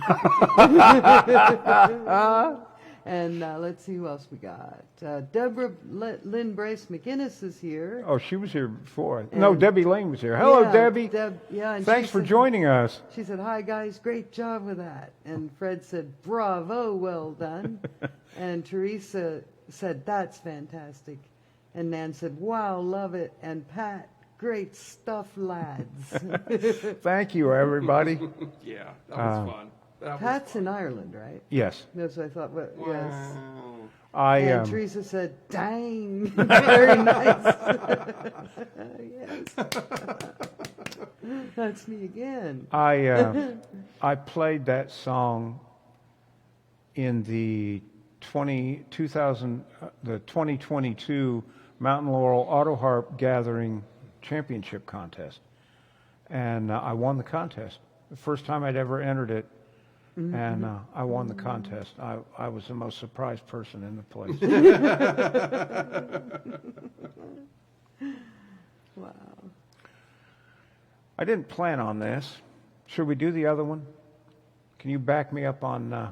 And let's see who else we got. Deborah Lynn Brace McInnes is here. Oh, she was here before. No, And- Debbie Lane was here. Hello, Yeah, Debbie. yeah, and Thanks she for said- joining us. She said, hi guys, great job with that. And Fred said, bravo, well done. And Teresa said, that's fantastic. And Nan said, wow, love it. And Pat, great stuff, lads. Thank you, everybody. Yeah, that was fun. That was Pat's fun. in Ireland, right? Yes. That's what I thought. But, yes. Wow. And Teresa said, dang, very nice. Yes. That's me again. I played that song in the 2022 Mountain Laurel Autoharp Gathering Championship contest, and I won the contest. The first time I'd ever entered it, and I won the contest. I was the most surprised person in the place. Wow. I didn't plan on this. Should we do the other one? Can you back me up on, The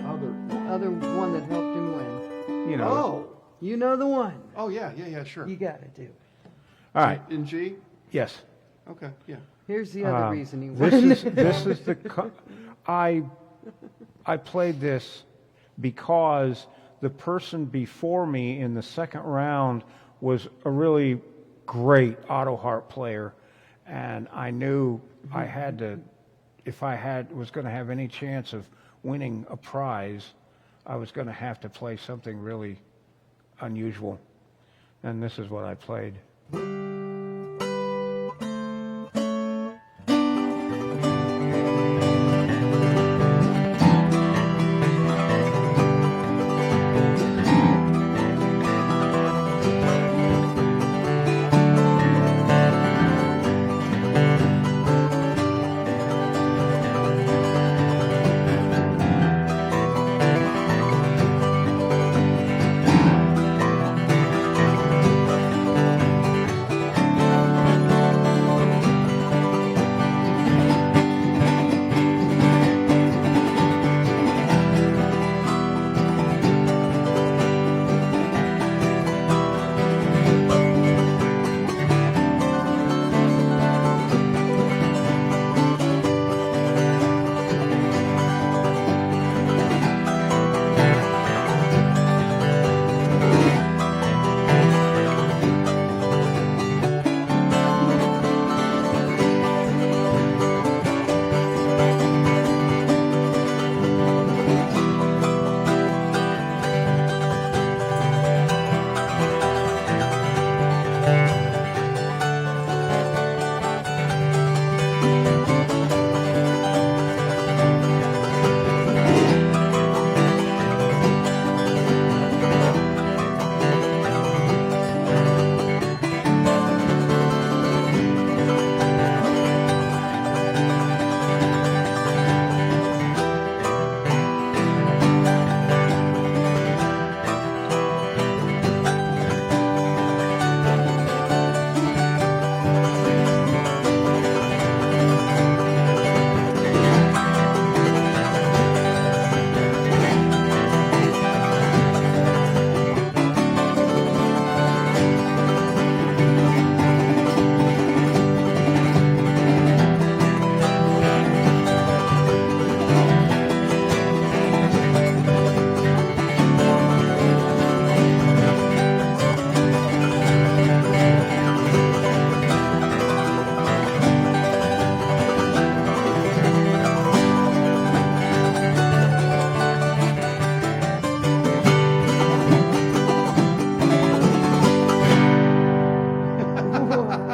other. Other one that helped him win. you know? Oh. You know the one. Oh, yeah, sure. You got to do it. All right. In G? Yes. Okay, yeah. Here's the other reason he won. This is the. I played this because the person before me in the second round was a really great Autoharp player, and I knew I had to, if I was going to have any chance of winning a prize, I was going to have to play something really unusual, and this is what I played.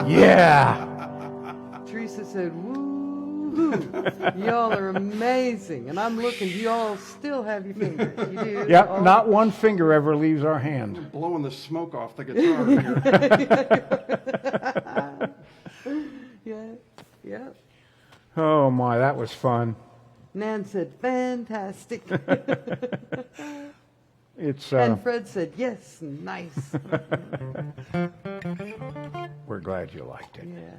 Yeah. Teresa said, woo, y'all are amazing. And I'm looking, you all still have your fingers. You do? Yep, Oh. not one finger ever leaves our hand. Blowing the smoke off the guitar here. Yeah, yeah. Oh my, that was fun. Nan said, fantastic. It's And Fred said, yes, nice. we're glad you liked it. Yeah.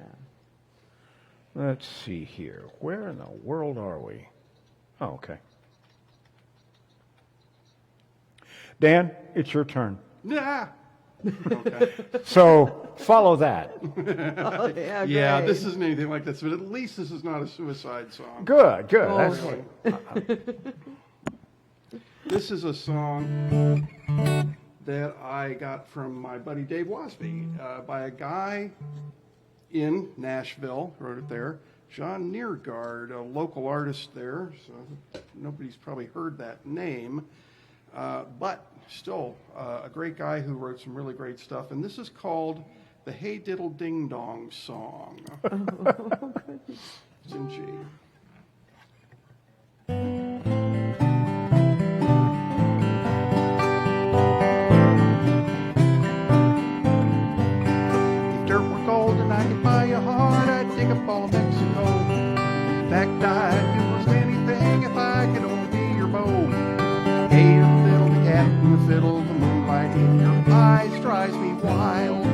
Let's see here. Where in the world are we? Oh, okay. Dan, it's your turn. Yeah. Okay. So follow that. Oh, yeah, Yeah, great. this isn't anything like this, but at least this is not a suicide song. Good, good. Oh, That's okay. This is a song that I got from my buddy Dave Wasby by a guy in Nashville, wrote it there, John Neergaard, a local artist there, so nobody's probably heard that name, but still a great guy who wrote some really great stuff, and this is called the Hey Diddle Ding Dong Song. It's in G. And I could buy you hard, I'd dig up all of Mexico. In fact, I'd do most anything if I could only be your beau. Hey, little the cat and the fiddle, the moonlight in your eyes drives me wild.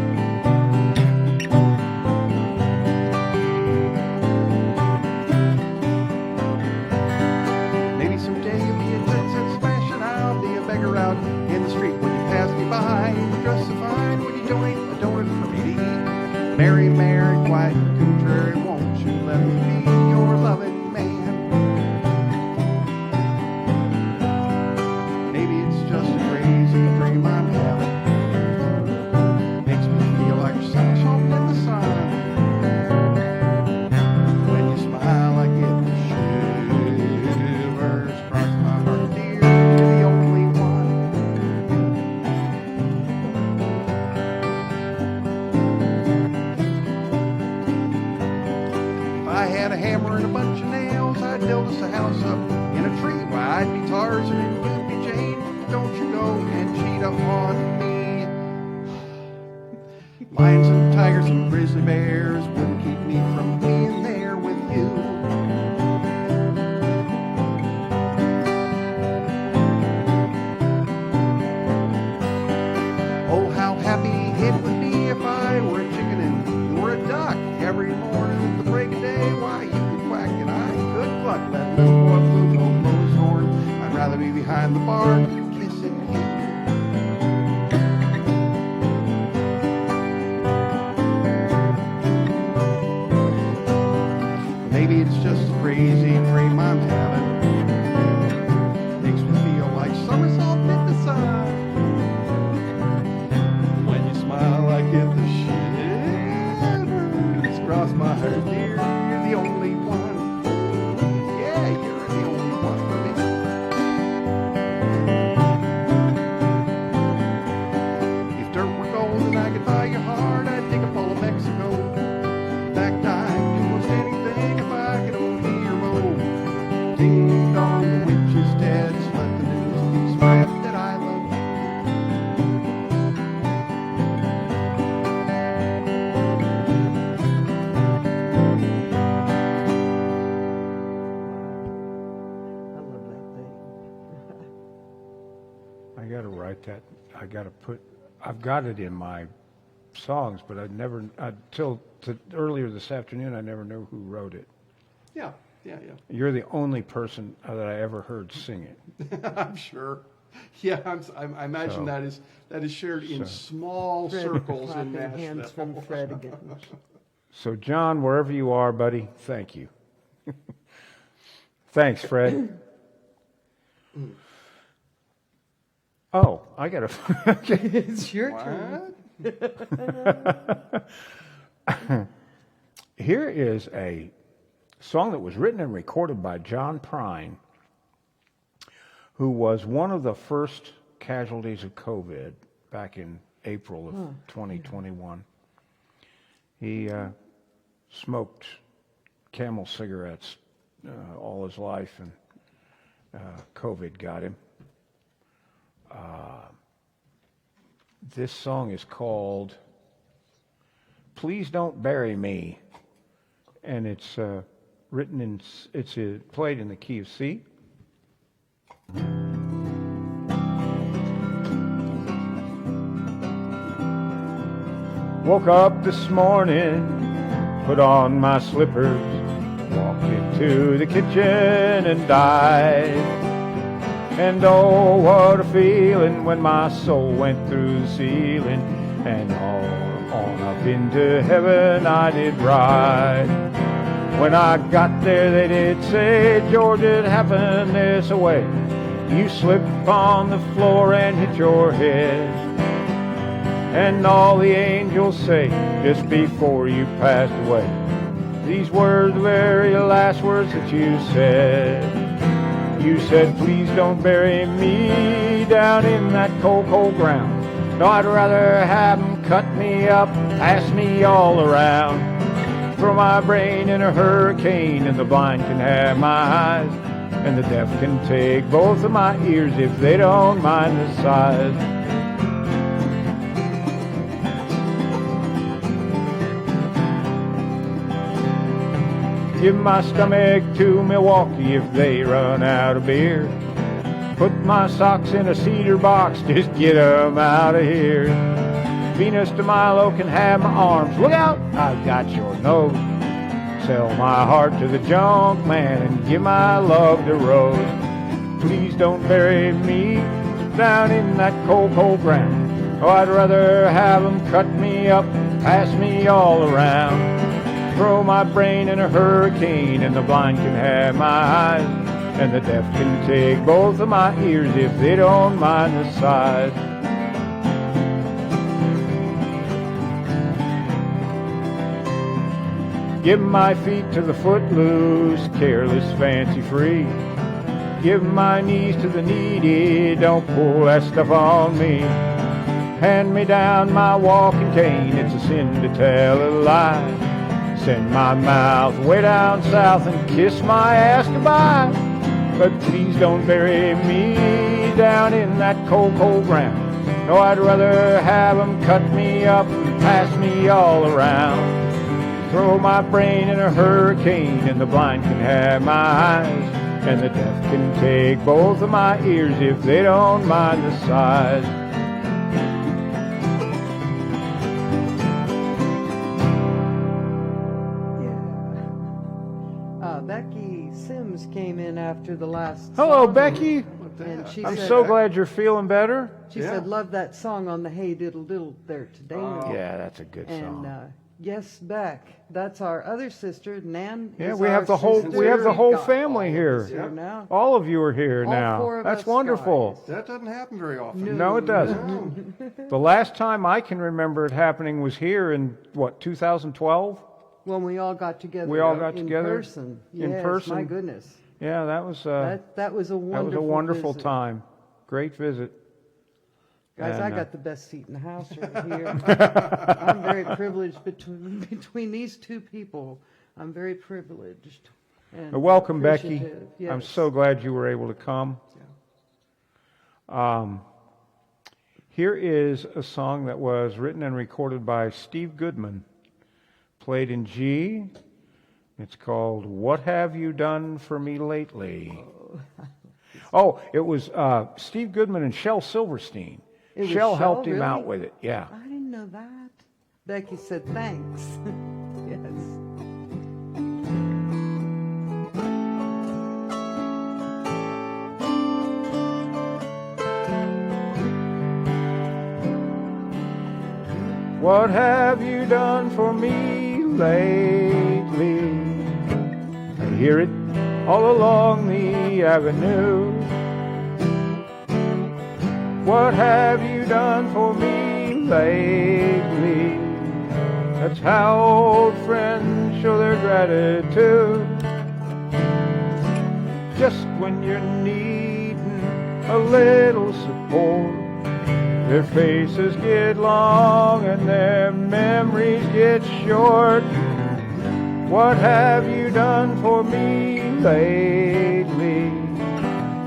Maybe someday you'll be a jet set smash and I'll be a beggar out in the street when you pass me by. You dress so fine when you donate a donut for me to eat. Mary, Mary, quiet and contrary, won't you let me be your loving man? Maybe it's just a crazy dream I'm having. Makes me feel like sunshine in the sun. When you smile, I get the shivers across my heart, dear. You're the only one. If I had a hammer and a bunch of nails, I'd build us a house up in a tree. Why, I'd be Tarzan and you'd be Jane. Don't you go and cheat on me. Lions and tigers and grizzly bears wouldn't keep me from being there with you. Oh, how happy it would be if I were a chicken and you were a duck. Every morning at the break of day, why, you could quack and I could cluck. That little boy blue don't blow his horn. I'd rather be behind the bar kissing you. Maybe it's just a crazy dream I'm having. Makes me feel like somersault in the sun. When you smile, I get the shivers across my heart, dear. You're the only one. Yeah, you're the only one for me. If dirt were gold and I could buy your heart, I'd dig up all of Mexico. In fact, I'd do most anything if I could only be your beau. Ding dong, the witch is dead. So let the news be spread that I love you. I love that thing. I got to write that. I got to put. I've got it in my songs, but I never until earlier this afternoon. I never knew who wrote it. Yeah. You're the only person that I ever heard sing it. I'm sure. Yeah, I imagine So- that is shared in so- small Fred, circles in clapping hands from Nashville. Fred again. So, John, wherever you are, buddy, thank you. Thanks, Fred. Oh, I got to. Okay. It's your turn. What? Here is a song that was written and recorded by John Prine, who was one of the first casualties of COVID back in April of 2021. He smoked Camel cigarettes all his life, and COVID got him. This song is called "Please Don't Bury Me," and it's played in the key of C. Woke up this morning, put on my slippers, walked into the kitchen and died. And oh, what a feeling when my soul went through the ceiling, and on up into heaven I did ride. When I got there they did say, "George, it happened this way. You slipped on the floor and hit your head." And all the angels say, just before you passed away, these were the very last words that you said. You said, "Please don't bury me down in that cold, cold ground. No, I'd rather have them cut me up, pass me all around. Throw my brain in a hurricane, and the blind can have my eyes, and the deaf can take both of my ears if they don't mind the size." Give my stomach to Milwaukee if they run out of beer. Put my socks in a cedar box, just get 'em out of here. Venus de Milo can have my arms, look out, I got your nose. Sell my heart to the junk man and give my love to Rose. Please don't bury me down in that cold, cold ground. Oh, I'd rather have 'em cut me up, pass me all around. Throw my brain in a hurricane, and the blind can have my eyes, and the deaf can take both of my ears if they don't mind the size. Give my feet to the footloose, careless, fancy-free. Give my knees to the needy, don't pull that stuff on me. Hand me down my walking cane, it's a sin to tell a lie. Send my mouth way down south and kiss my ass goodbye. But please don't bury me down in that cold, cold ground. No, I'd rather have 'em cut me up and pass me all around. Throw my brain in a hurricane, and the blind can have my eyes, and the deaf can take both of my ears if they don't mind the size. Becky Sims came in after the last Hello, song, Becky. and she I'm said, so glad you're feeling better. She Yeah. said, "Love that song on the Hey Diddle Diddle there today." Yeah, that's a good And song. yes, Beck, that's our other sister, Nan. Yeah, is we our have the whole sister. we have the We've whole got family all of here. us here now. All of you are here All now. four of That's us wonderful. guys. That doesn't happen very often. No, it doesn't. The last time I can remember it happening was here in, what, 2012? When we all got together. We all got together person. in Yes, person. My goodness, Yeah, that was that was a wonderful visit. time. Great visit. Guys, And, I got the best seat in the house right here. I'm very privileged between these two people. I'm very privileged. And welcome, Becky. appreciative. I'm Yes. so glad you were able to come. Here is a song that was written and recorded by Steve Goodman, played in G. It's called "What Have You Done For Me Lately?" Oh, it was Steve Goodman and Shel Silverstein. It was Shel helped Shel, him out really? with it, yeah. I didn't know that. Becky said thanks. Yes. What have you done for me lately? I hear it all along the avenue. What have you done for me lately? That's how old friends show their gratitude. Just when you're needing a little support, Their faces get long and their memories get short. What have you done for me lately?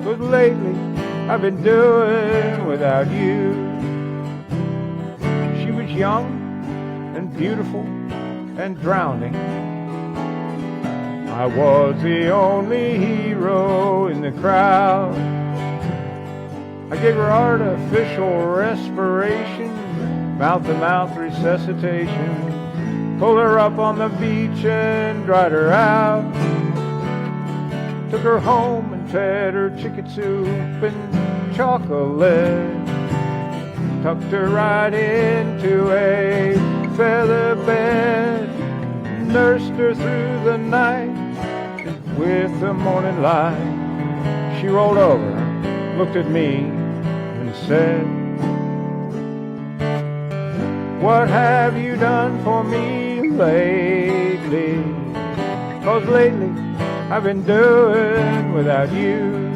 'Cause lately I've been doing without you. She was young and beautiful and drowning. I was the only hero in the crowd. I gave her artificial respiration, mouth-to-mouth resuscitation, pulled her up on the beach and dried her out. Took her home and fed her chicken soup and chocolate. Tucked her right into a feather bed. Nursed her through the night with the morning light. She rolled over, looked at me and said, what have you done for me lately? 'Cause lately I've been doing without you.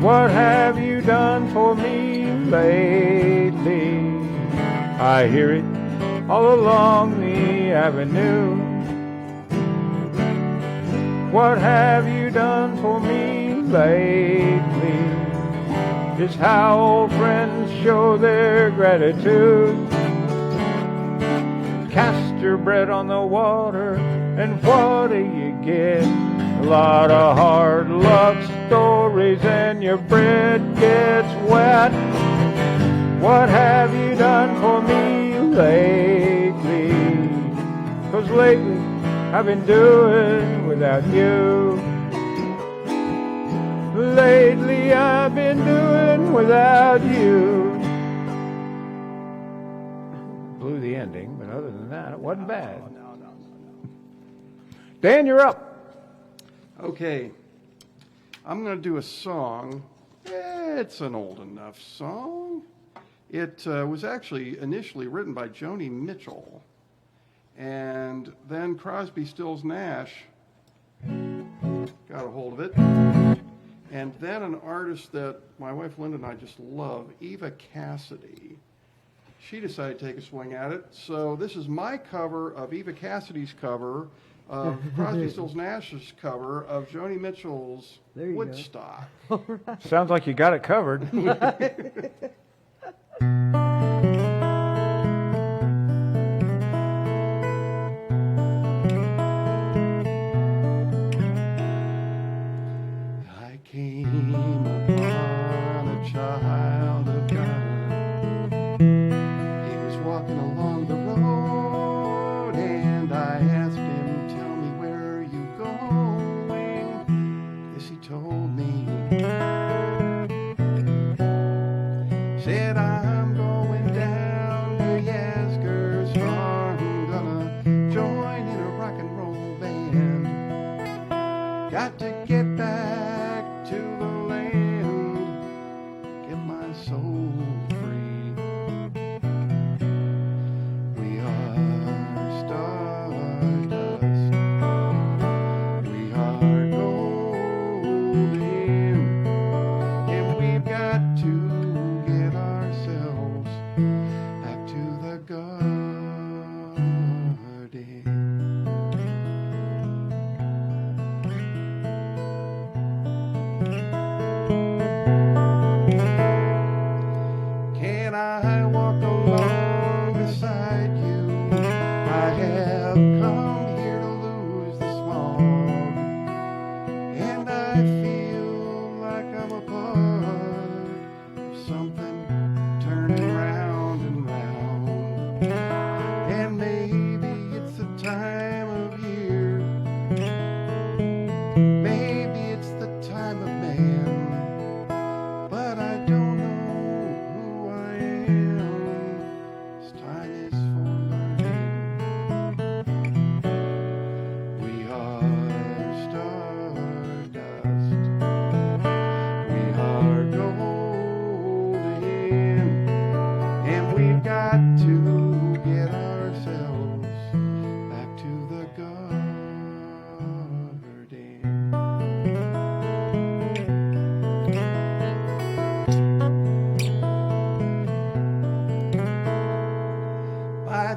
What have you done for me lately? I hear it all along the avenue. What have you done for me lately? Is how old friends show their gratitude. Cast your bread on the water, and what do you get? A lot of hard luck stories, and your bread gets wet. What have you done for me lately? 'Cause lately I've been doing without you. Lately I've been doing without you. Blew the ending, but other than that, it wasn't bad. No. Dan, you're up. Okay, I'm going to do a song. It's an old enough song. It was actually initially written by Joni Mitchell, and then Crosby, Stills, Nash got a hold of it, and then an artist that my wife Linda and I just love, Eva Cassidy. She decided to take a swing at it, so this is my cover of Eva Cassidy's cover of Crosby, Stills, Nash's cover of Joni Mitchell's There you go. Woodstock. Sounds like you got it covered. I came upon a child of God. He was walking along the road, and I asked him, tell me where you going? Yes, he told me. He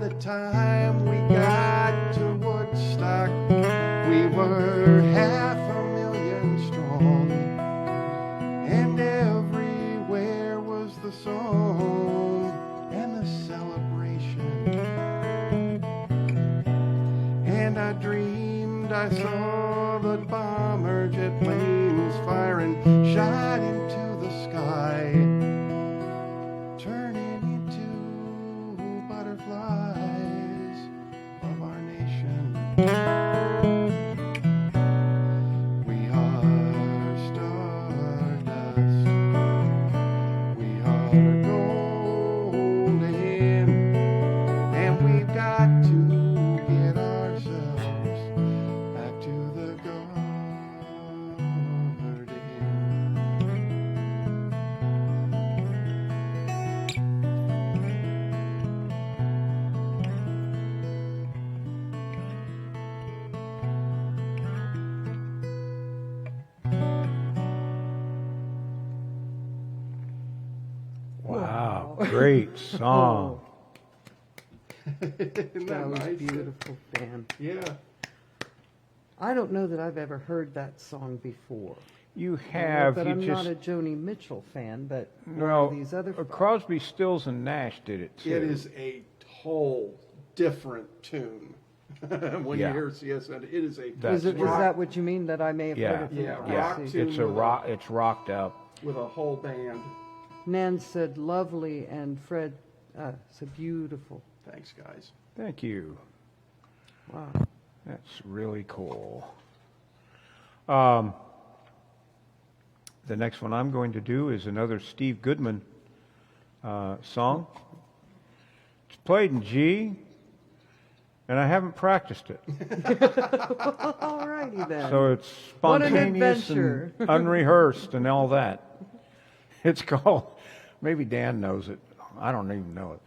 the time we got to Woodstock, we were 500,000 strong, and everywhere was the song and the celebration. And I dreamed I saw the bomber jet planes firing shot into the sky, turning into butterflies of our nation. We are stardust, we are golden, and we've got to get ourselves back to the garden. Wow, great song. Isn't That was nice? beautiful, Dan. Yeah. I don't know that I've ever heard that song before. You have, But you I'm just, not a Joni Mitchell fan, but well, these other Crosby, Stills, and Nash did it too. It is a whole different tune. When Yeah. you hear CSN, it is a That's is right. that what you mean, that I may have Yeah. heard it from? Yeah, I rock see. tune. It's a rock. It's rocked up. with a whole band. Nan said lovely, and Fred said beautiful. Thanks, guys. Thank you. Wow. That's really cool. The next one I'm going to do is another Steve Goodman song. It's played in G, and I haven't practiced it. All righty then. So it's What an spontaneous and adventure. unrehearsed and all that. It's called, maybe Dan knows it. I don't even know it.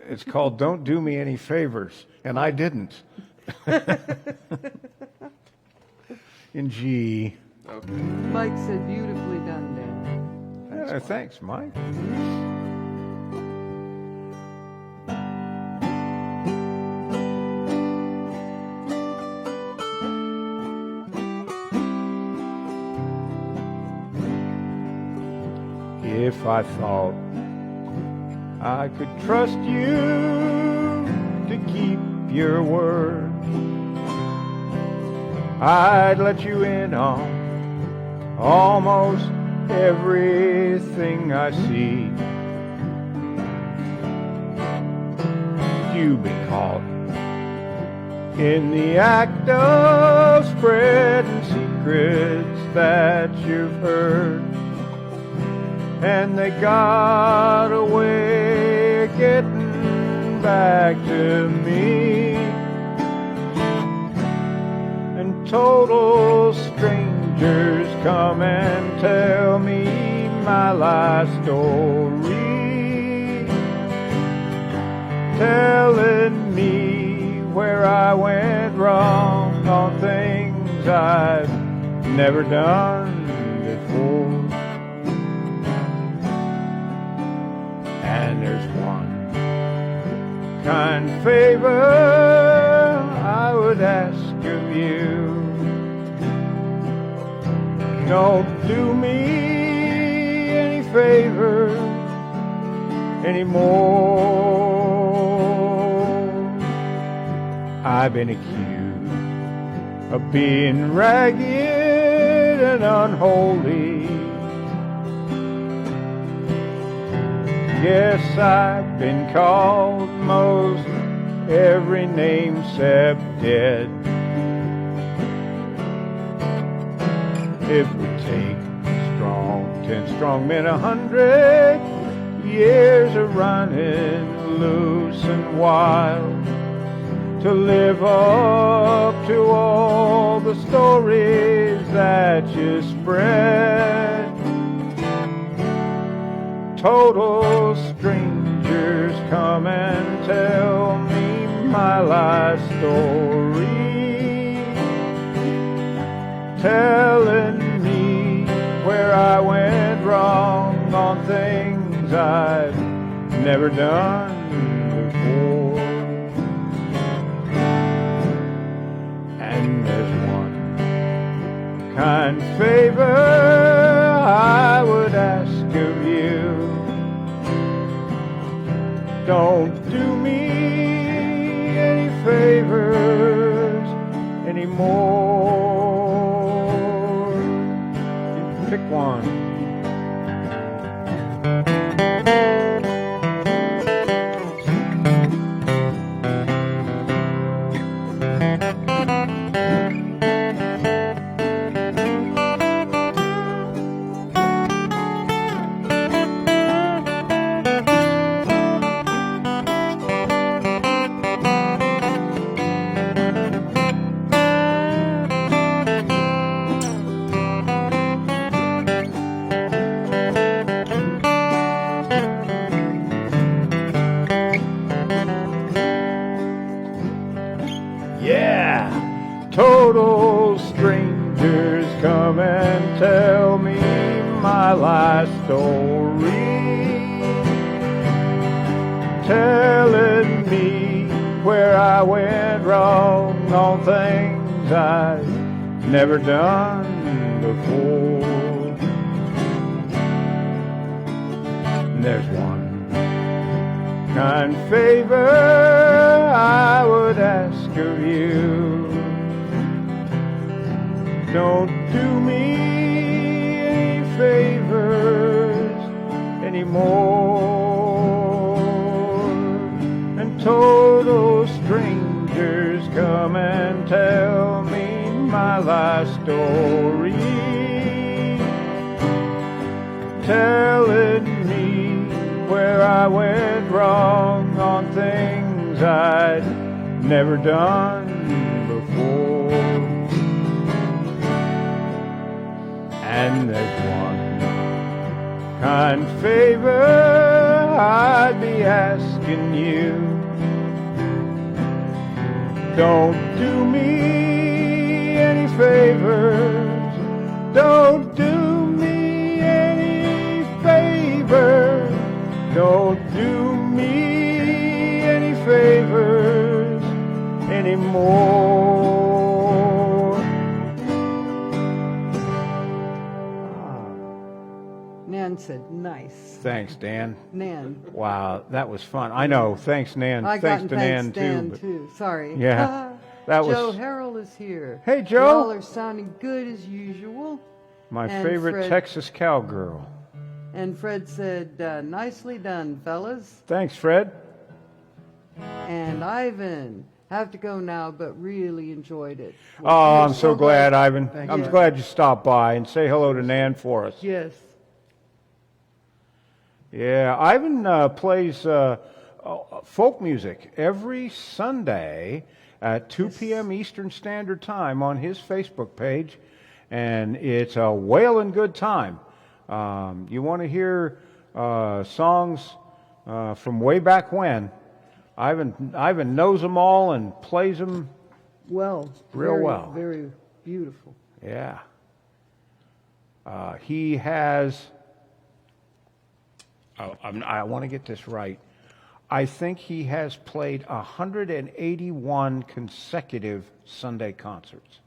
It's called Don't Do Me Any Favors, and I didn't. In G. Okay. Mike said beautifully done, Dan. Thanks, Mike. If I thought I could trust you to keep your word, I'd let you in on almost everything I see. You've been caught in the act of spreading secrets that you've heard, and they got away of getting back to me. And total strangers come and tell me my life story, telling me where I went wrong on things I've never done before. And there's one kind favor I would ask of you. Don't do me any favor anymore. I've been accused of being ragged and unholy. Yes, I've been called most every name except dead. If we take 10 strong men, 100 years of running loose and wild, to live up to all the stories that you spread. Total strangers come and tell me my life story, telling me where I went wrong on things I've never done before. kind favor I would ask of you. Don't do me any favors anymore. Pick one. Yeah, total strangers come and tell me my life story, telling me where I went wrong on things I've never done before. And there's one kind favor I would ask of you. Don't do me any favors anymore. And total strangers come and tell me my life story, telling me where I went wrong on things I'd never done before. And there's one kind favor I'd be asking you. Don't do me any favors. Don't do me any favors. Don't do me any favors anymore. Nan said, nice. Thanks, Dan. Nan. Wow, that was fun. I know. Thanks, Nan. I got Thanks and to thanks Nan, Dan, too. too. Sorry. Yeah, that was- Joe Harrell is here. Hey, Joe. Y'all are sounding good as usual. My And favorite Fred- Texas cowgirl. And Fred said, nicely done, fellas. Thanks, Fred. And Ivan, have to go now, but really enjoyed it. Oh, I'm so glad, Ivan. Thank I'm you. glad you stopped by and say hello to Nan for us. Yes. Yeah, Ivan plays folk music every Sunday at 2 p.m. Eastern Standard Time on his Facebook page, and it's a whalin' good time. You want to hear songs from way back when? Ivan knows them all and plays them. Well. Real very, well. Very beautiful. Yeah. He has. I want to get this right. I think he has played 181 consecutive Sunday concerts.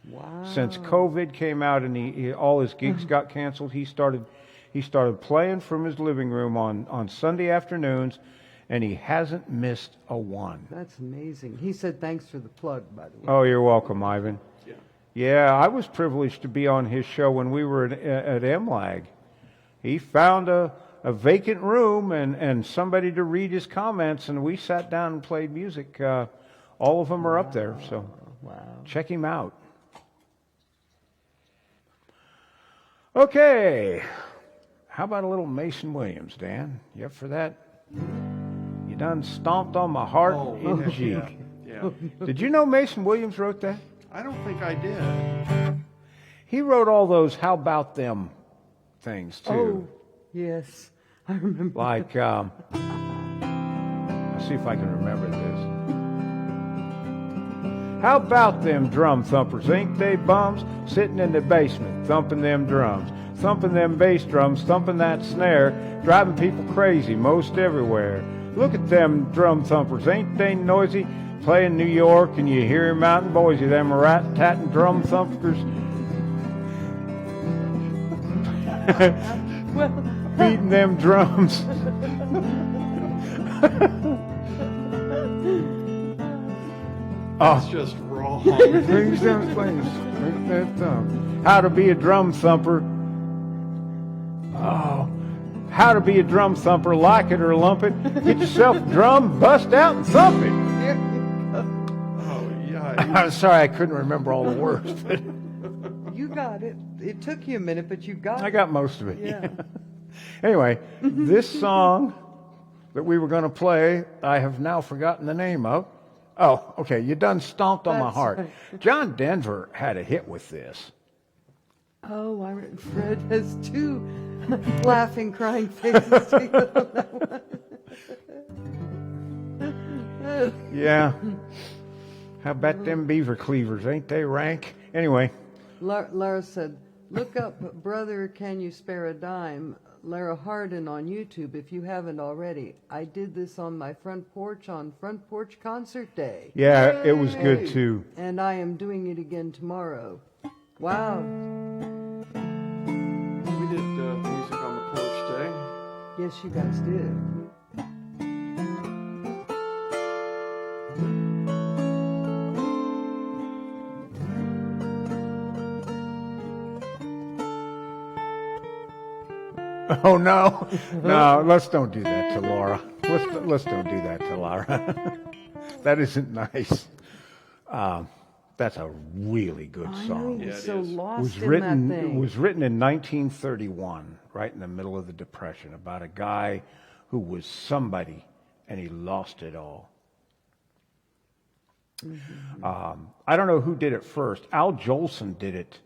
Wow. Since COVID came out and all his gigs got canceled, he started playing from his living room on Sunday afternoons, and he hasn't missed a one. That's amazing. He said thanks for the plug, by the way. Oh, you're welcome, Ivan. Yeah. Yeah, I was privileged to be on his show when we were at MLAG. He found a vacant room and somebody to read his comments, and we sat down and played music. All of them are up there, so check him out. Okay, how about a little Mason Williams, Dan? You up for that? You done stomped on my heart in G. Yeah. Did you know Mason Williams wrote that? I don't think I did. He wrote all those "How About Them" things too. Oh, yes. I remember. Like, let's see if I can remember this. How about them drum thumpers? Ain't they bums? Sitting in the basement, thumping them drums, thumping them bass drums, thumping that snare, driving people crazy most everywhere. Look at them drum thumpers, ain't they noisy? Playing New York and you hear him out in Boise, them rat-tatting drum thumpers. Well, beating them drums. That's just wrong. Things don't things. Make that thumb. How to be a drum thumper. Oh, how to be a drum thumper, like it or lump it. Get yourself a drum, bust out and thump it. there you go. Oh, yeah. I'm sorry I couldn't remember all the words, but You got it. It took you a minute, but you got I it. got most of it. Yeah. Anyway, this song that we were going to play, I have now forgotten the name of. Oh, okay, you done stomped on my That's heart. right. John Denver had a hit with this. Oh, Fred has two laughing, crying faces together on that one. Yeah. How about them beaver cleavers? Ain't they rank? Anyway, Lara said, look up Brother Can You Spare a Dime, Lara Hardin on YouTube if you haven't already. I did this on my front porch on Front Porch Concert Day. yeah, it was good too. And I am doing it again tomorrow. Wow. We did music on the porch day. Yes, you guys did. Oh no, no! Let's don't do that to Laura. Let's don't do that to Laura. That isn't nice. That's a really good I know song. he Yeah, was it so is. lost in that It thing. was written in 1931, right in the middle of the Depression, about a guy who was somebody and he lost it all. I don't know who did it first. Al Jolson did it.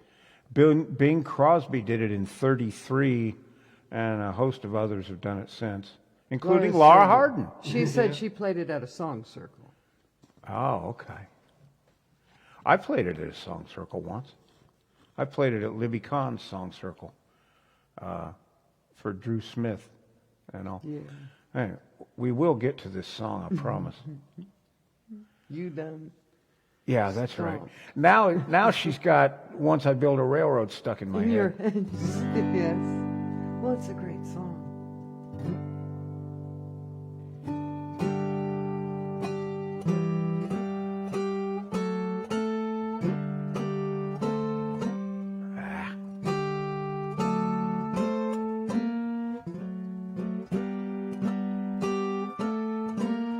Bing Crosby did it in 33, and a host of others have done it since, including Laura said- Hardin. She said she played it at a song circle. Oh, okay. I played it at a song circle once. I played it at Libby Kahn's song circle for Drew Smith and all. Yeah. Anyway, we will get to this song, I promise. You done. Yeah, that's right. Stop. Now she's got Once I Build a Railroad stuck in my In your head. head. Yes. Well, it's a great song.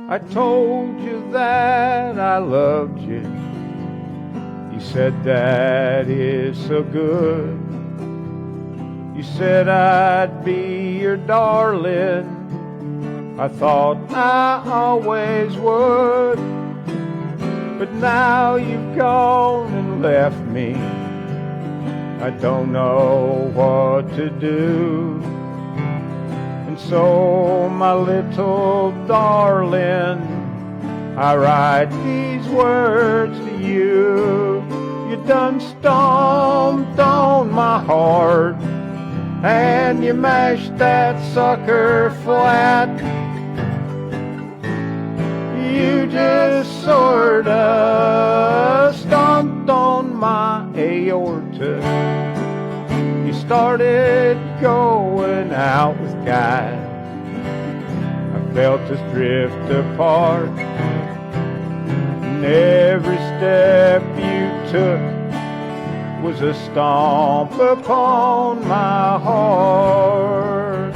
I told you that I loved you. You said that is so good. You said I'd be your darling. I thought I always would. But now you've gone and left me. I don't know what to do. And so, my little darling, I write these words to you. You done stomped on my heart, and you mashed that sucker flat. You just sorta stomped on my aorta. You started going out with guys. I felt us drift apart. And every step you took was a stomp upon my heart.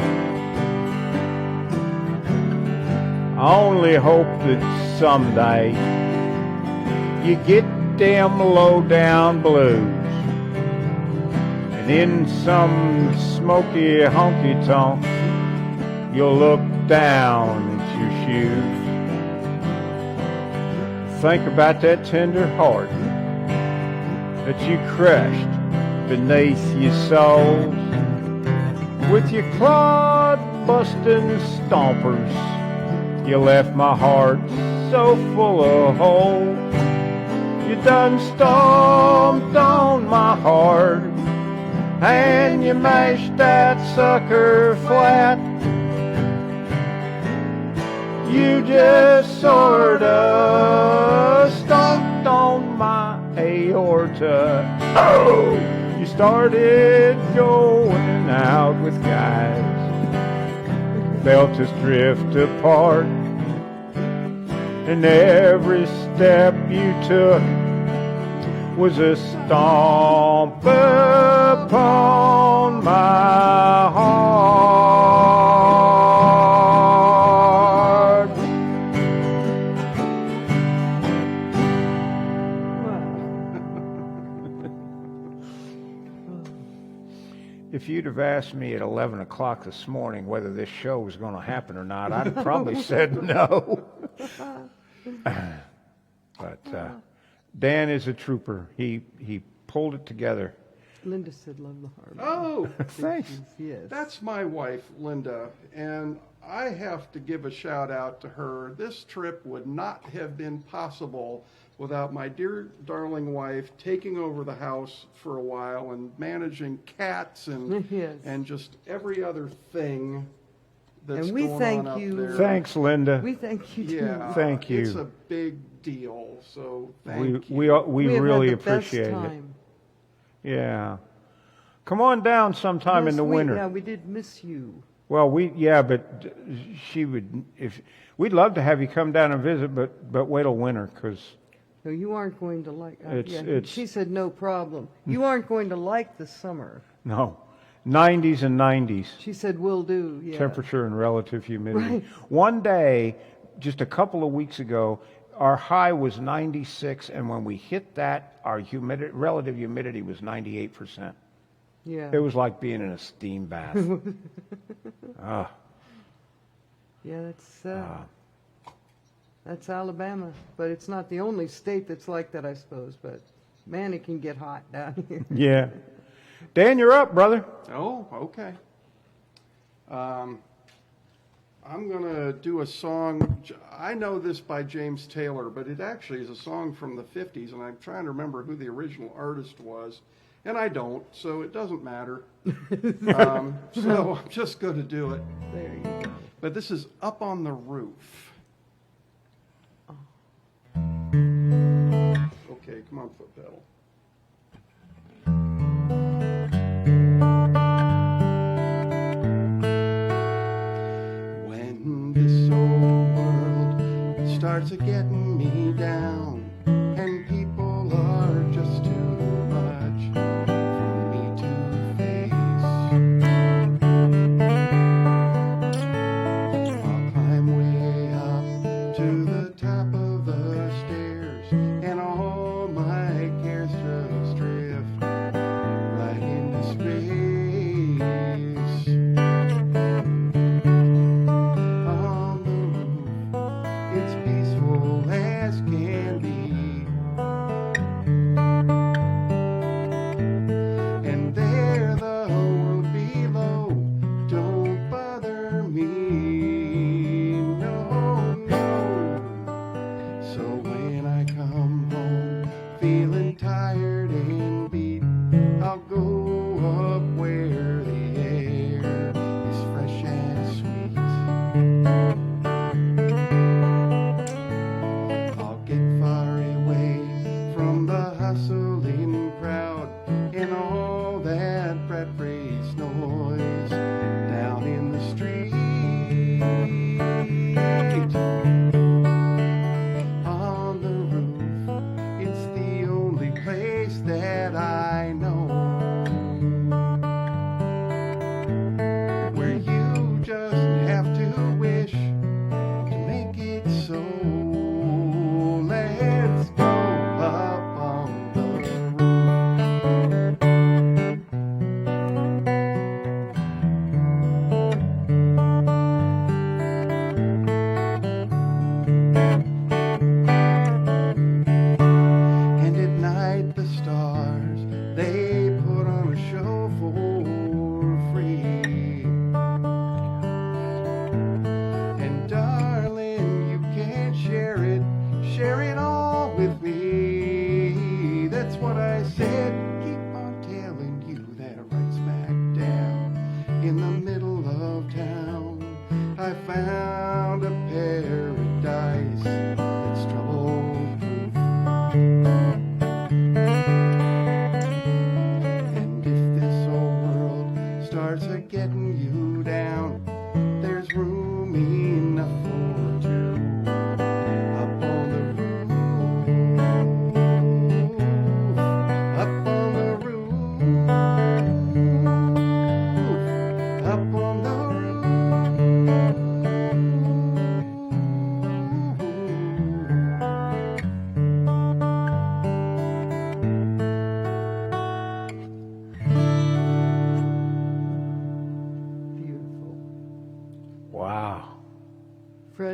I only hope that someday you get them low down blues. And in some smoky honky-tonk, you'll look down at your shoes. Think about that tender heart that you crushed beneath your soles. With your clod-busting stompers, you left my heart so full of holes. You done stomped on my heart, and you mashed that sucker flat. You just sorta stomped on my aorta. Oh! You started going out with guys. Felt us drift apart, and every step you took was a stomp upon my heart. If you'd have asked me at 11 o'clock this morning whether this show was going to happen or not, I'd have probably said no. But Dan is a trooper. He pulled it together. Linda said love the harbor. Oh, Thanks. Yes. that's my wife, Linda, and I have to give a shout out to her. This trip would not have been possible without my dear darling wife taking over the house for a while and managing cats and Yes. and just every other thing that's And we going thank on up you. there. Thanks, Linda. We thank you too. Yeah, Thank you. It's a big deal. So thank We you. we have really had the best appreciate it. time. Yeah. Come on down sometime in Yes, the winter. Yeah, we did miss you. Well, but she would, if we'd love to have you come down and visit, but wait till winter, because No, you aren't going to like. It's- she said no problem. You aren't going to like the summer. no, 90s and 90s She said will do. Yeah. temperature and relative humidity. Right. One day, just a couple of weeks ago, our high was 96, and when we hit that, our relative humidity was 98%. Yeah. It was like being in a steam bath. Ah. Yeah, that's Alabama, but it's not the only state that's like that, I suppose. But man, it can get hot down here. Yeah. Dan, you're up, brother. Oh, okay. I'm going to do a song. I know this by James Taylor, but it actually is a song from the 50s, and I'm trying to remember who the original artist was. And I don't, so it doesn't matter. So I'm just going to do it. There you go. But this is Up on the Roof. Okay, come on, foot pedal. When this old world starts a-getting me down, and people are just too much for me to face, I'll climb way up to the top of the stairs, and all my cares just drift right into space. On the roof, it's peaceful as can be, and there the world below don't bother me, no, no. So when I come home feeling tired and beat, I'll go up where the air is fresh and sweet. I'll get far away from the hustling crowd and all that rat race noise down in the street. On the roof, it's the only place that I know where you just have to wish to make it so. Let's go up on the And at night the stars, they put on a show for free. And darling, you can share it all with me. That's what I said, keep on telling you that right smack down in the middle of town, I found a paradise that's trouble-proof. And if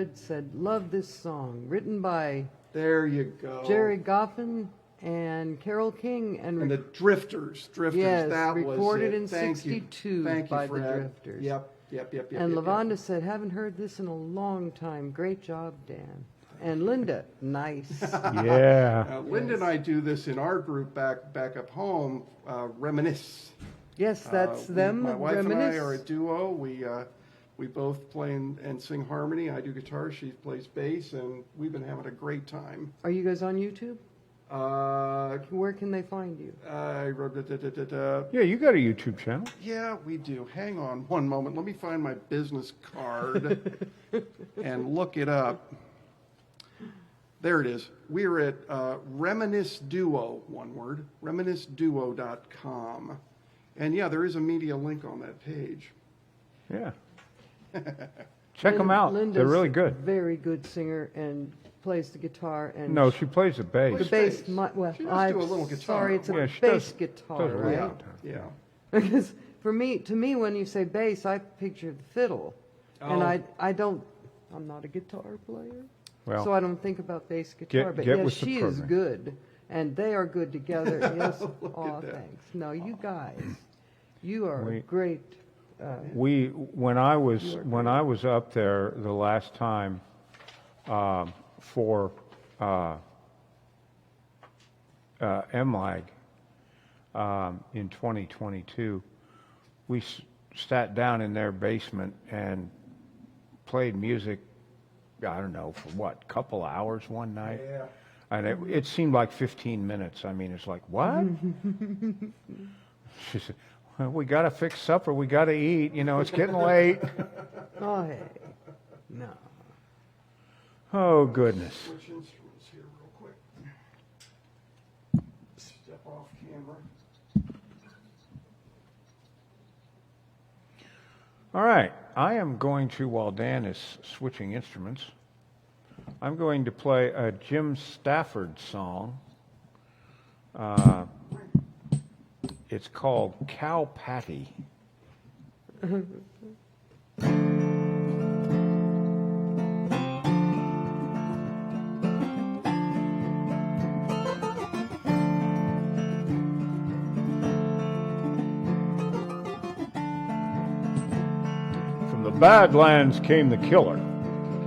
Fred said, love this song, written by There you go. Jerry Goffin and Carole King. And the Drifters. Yes, that was recorded it. in Thank you. 62 Thank you, by the Fred. Drifters. Yep. And yep. Lavonda said, haven't heard this in a long time. Great job, Dan. And Linda, nice. Yeah. Linda and I do this in our group back up home, Reminisce. Yes, that's them. My wife Reminisce. and I are a duo. We both play and sing harmony. I do guitar, she plays bass, and we've been having a great time. Are you guys on YouTube? Where can they find you? Yeah, you got a YouTube channel. Yeah, we do. Hang on one moment. Let me find my business card and look it up. There it is. We're at Reminisce Duo, one word, reminisceduo.com. And yeah, there is a media link on that page. Yeah. Check them out. Linda's They're really good. Very good singer and plays the guitar and No, she plays the bass. the bass. Well, She does I'm do a little guitar. sorry, it's a Yeah, she bass does guitar, a little right? guitar. Yeah. Because to me, when you say bass, I picture the fiddle, and Oh. I'm not a guitar player, Well, so I don't think about bass guitar. But get yes, with the she is program. good, and they are good together. Yes, Look aw, at that. thanks. No, you guys, you are We- great. when I was up there the last time for MLAG in 2022, we sat down in their basement and played music. I don't know for what, couple hours one night. Yeah. And it seemed like 15 minutes. I mean, it's like, what? She said, well, we got to fix supper. We got to eat. You know, it's getting late. Oh, hey, no. Oh, goodness. Switch instruments here real quick. Step off camera. All right. I am going to, while Dan is switching instruments, I'm going to play a Jim Stafford song. It's called Cow Patty. From the Badlands came the killer.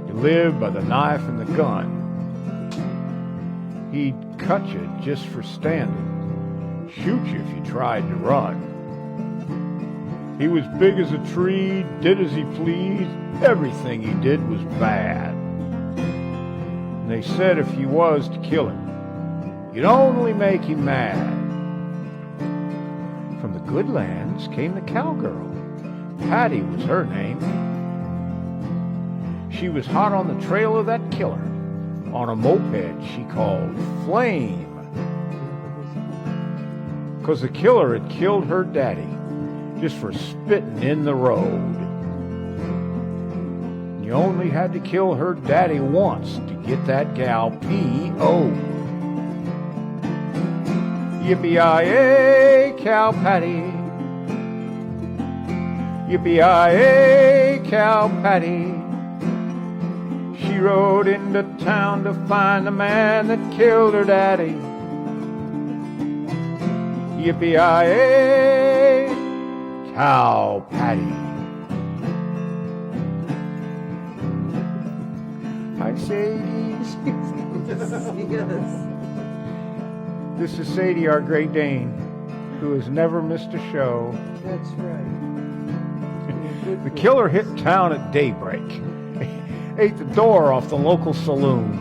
He lived by the knife and the gun. He'd cut you just for standing, shoot you if you tried to run. He was big as a tree, did as he pleased, everything he did was bad. And they said if you was to kill him, you'd only make him mad. From the good lands came the cowgirl. Patty was her name. She was hot on the trail of that killer, on a moped she called Flame. 'Cause the killer had killed her daddy just for spitting in the road. You only had to kill her daddy once to get that gal P.O. Yippee-yi-yay, Cow Patty. Yippee-yi-yay, Cow Patty. She rode into town to find the man that killed her daddy. Yippee-yi-yay, Cow Patty. Hi, Sadie. Yes. This is Sadie, our Great Dane, who has never missed a show. That's right. The killer hit town at daybreak, ate the door off the local saloon.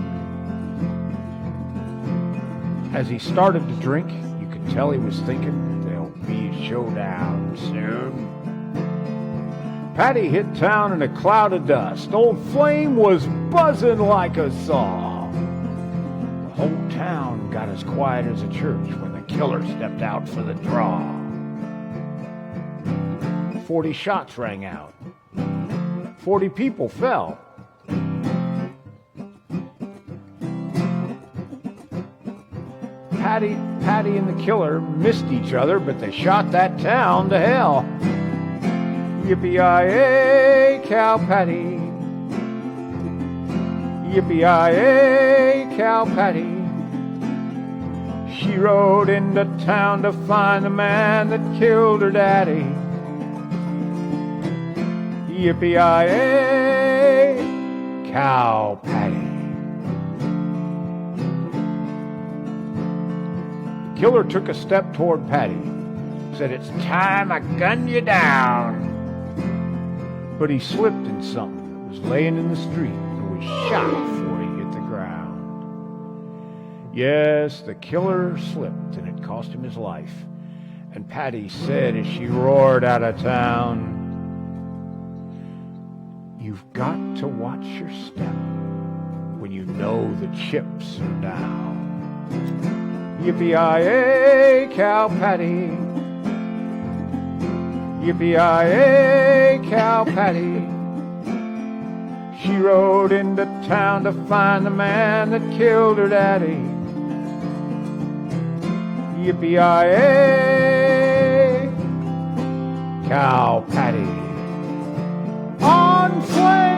As he started to drink, you could tell he was thinking there'll be a showdown soon. Patty hit town in a cloud of dust. Old Flame was buzzing like a saw. The whole town got as quiet as a church when the killer stepped out for the draw. 40 shots rang out. 40 people fell. Patty and the killer missed each other, but they shot that town to hell. Yippee-yi-yay, Cow Patty. Yippee-yi-yay, cow Patty. She rode into town to find the man that killed her daddy. Yippee-yi-yay, cow Patty. The killer took a step toward Patty. Said, "It's time I gun you down." But he slipped in something that was laying in the street and was shot before he hit the ground. Yes, the killer slipped and it cost him his life. And Patty said as she roared out of town, "You've got to watch your step when you know the chips are down." Yippee-yi-yay, cow Patty. Yippee-yi-yay, cow Patty. She rode into town to find the man that killed her daddy. Yippee-yi-yay, cow Patty. On flame!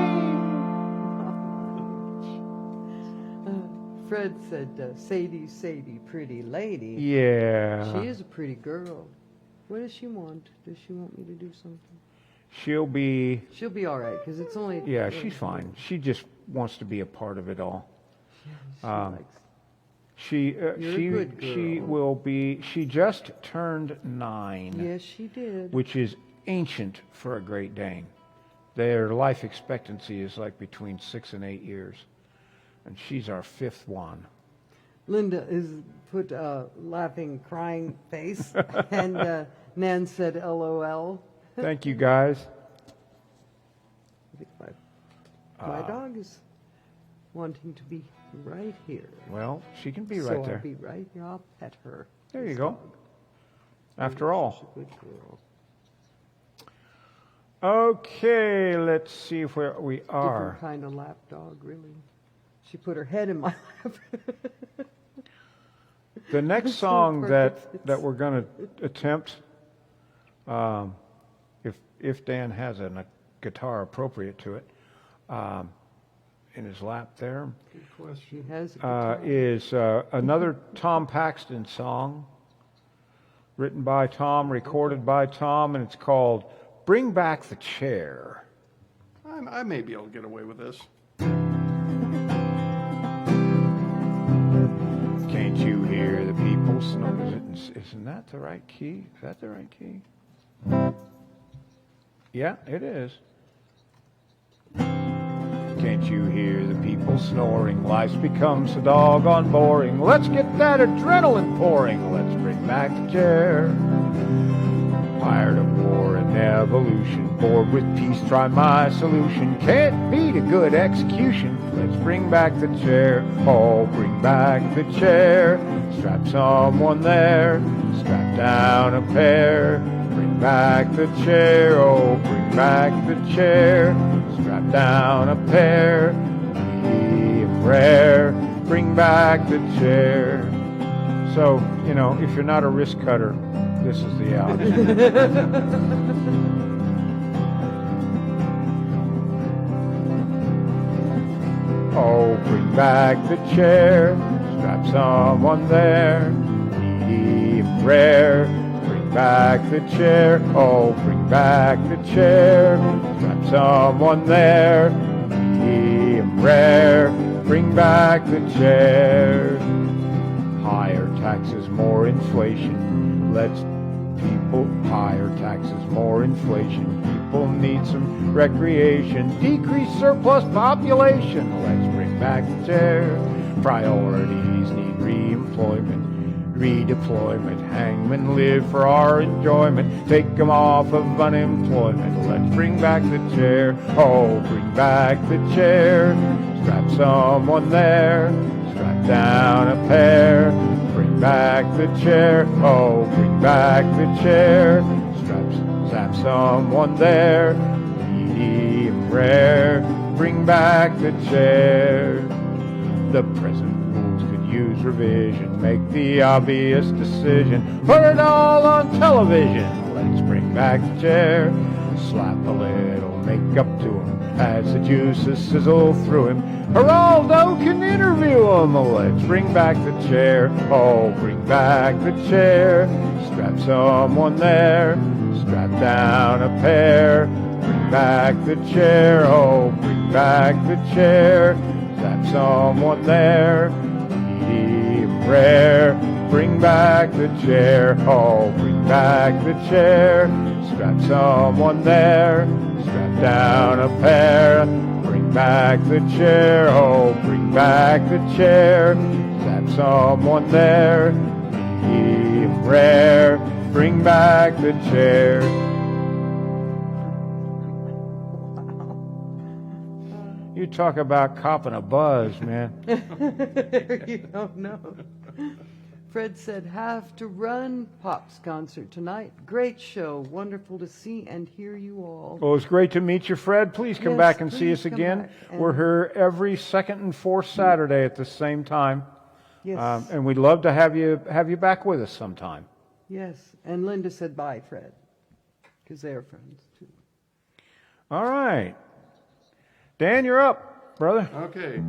Fred said, Sadie, Sadie, pretty lady. Yeah. She is a pretty girl. What does she want? Does she want me to do something? She'll be all right, because it's only... Yeah, she's fine. She just wants to be a part of it all. She likes... You're a good girl. She will be. She just turned 9. Yes, she did. Which is ancient for a Great Dane. Their life expectancy is like between 6 and 8 years, and she's our 5th one. Linda is put a laughing, crying face, and Nan said, "LOL." Thank you, guys. I think my dog is wanting to be right here. Well, she can be So right there. I'll be right here. I'll pet her. There you This go. dog. After all. She's a good girl. Okay, let's see where we are. Different kind of lap dog, really. She put her head in my lap. The next song that we're going to attempt, if Dan has a guitar appropriate to it, in his lap there, Good question. She has a guitar. is another Tom Paxton song, written by Tom, recorded by Tom, and it's called "Bring Back the Chair." I may be able to get away with this. Can't you hear the people snore? Isn't that the right key? Is that the right key? Yeah, it is. Can't you hear the people snoring? Life becomes so doggone boring. Let's get that adrenaline pouring. Let's bring back the chair. Tired of war and evolution, bored with peace, try my solution. Can't beat a good execution. Let's bring back the chair. Oh, bring back the chair. Strap someone there. Strap down a pair. Bring back the chair. Oh, bring back the chair. Strap down a pair. Medium rare. Bring back the chair. So, if you're not a wrist cutter, this is the out. Oh, bring back the chair. Strap someone there. Medium rare. Bring back the chair. Oh, bring back the chair. Strap someone there. Medium rare. Bring back the chair. Higher taxes, more inflation. Let's higher taxes, more inflation. People need some recreation. Decrease surplus population. Let's bring back the chair. Priorities need reemployment, redeployment. Hangmen live for our enjoyment. Take them off of unemployment. Let's bring back the chair. Oh, bring back the chair. Strap someone there. Strap down a pair. Bring back the chair. Oh, bring back the chair. Strap someone there. Medium rare. Bring back the chair. The present rules could use revision. Make the obvious decision. Put it all on television. Let's bring back the chair. Slap a little makeup to him as the juices sizzle through him. Geraldo can interview him. Let's bring back the chair. Oh, bring back the chair. Strap someone there. Strap down a pair. Bring back the chair. Oh, bring back the chair. Strap someone there. Medium rare. Bring back the chair. Oh, bring back the chair. Strap someone there. Strap down a pair. Bring back the chair. Oh, bring back the chair. Strap someone there. Medium rare. Bring back the chair. You talk about copping a buzz, man. You don't know. Fred said, have to run. Pop's concert tonight. Great show. Wonderful to see and hear you all. Well, it's great to meet you, Fred. Please come Yes, back and see please us come again. back and- We're here every second and fourth Saturday at the same time. Yes. And we'd love to have you back with us sometime. Yes. And Linda said bye, Fred. Because they're friends, too. All right. Dan, you're up, brother. Okay.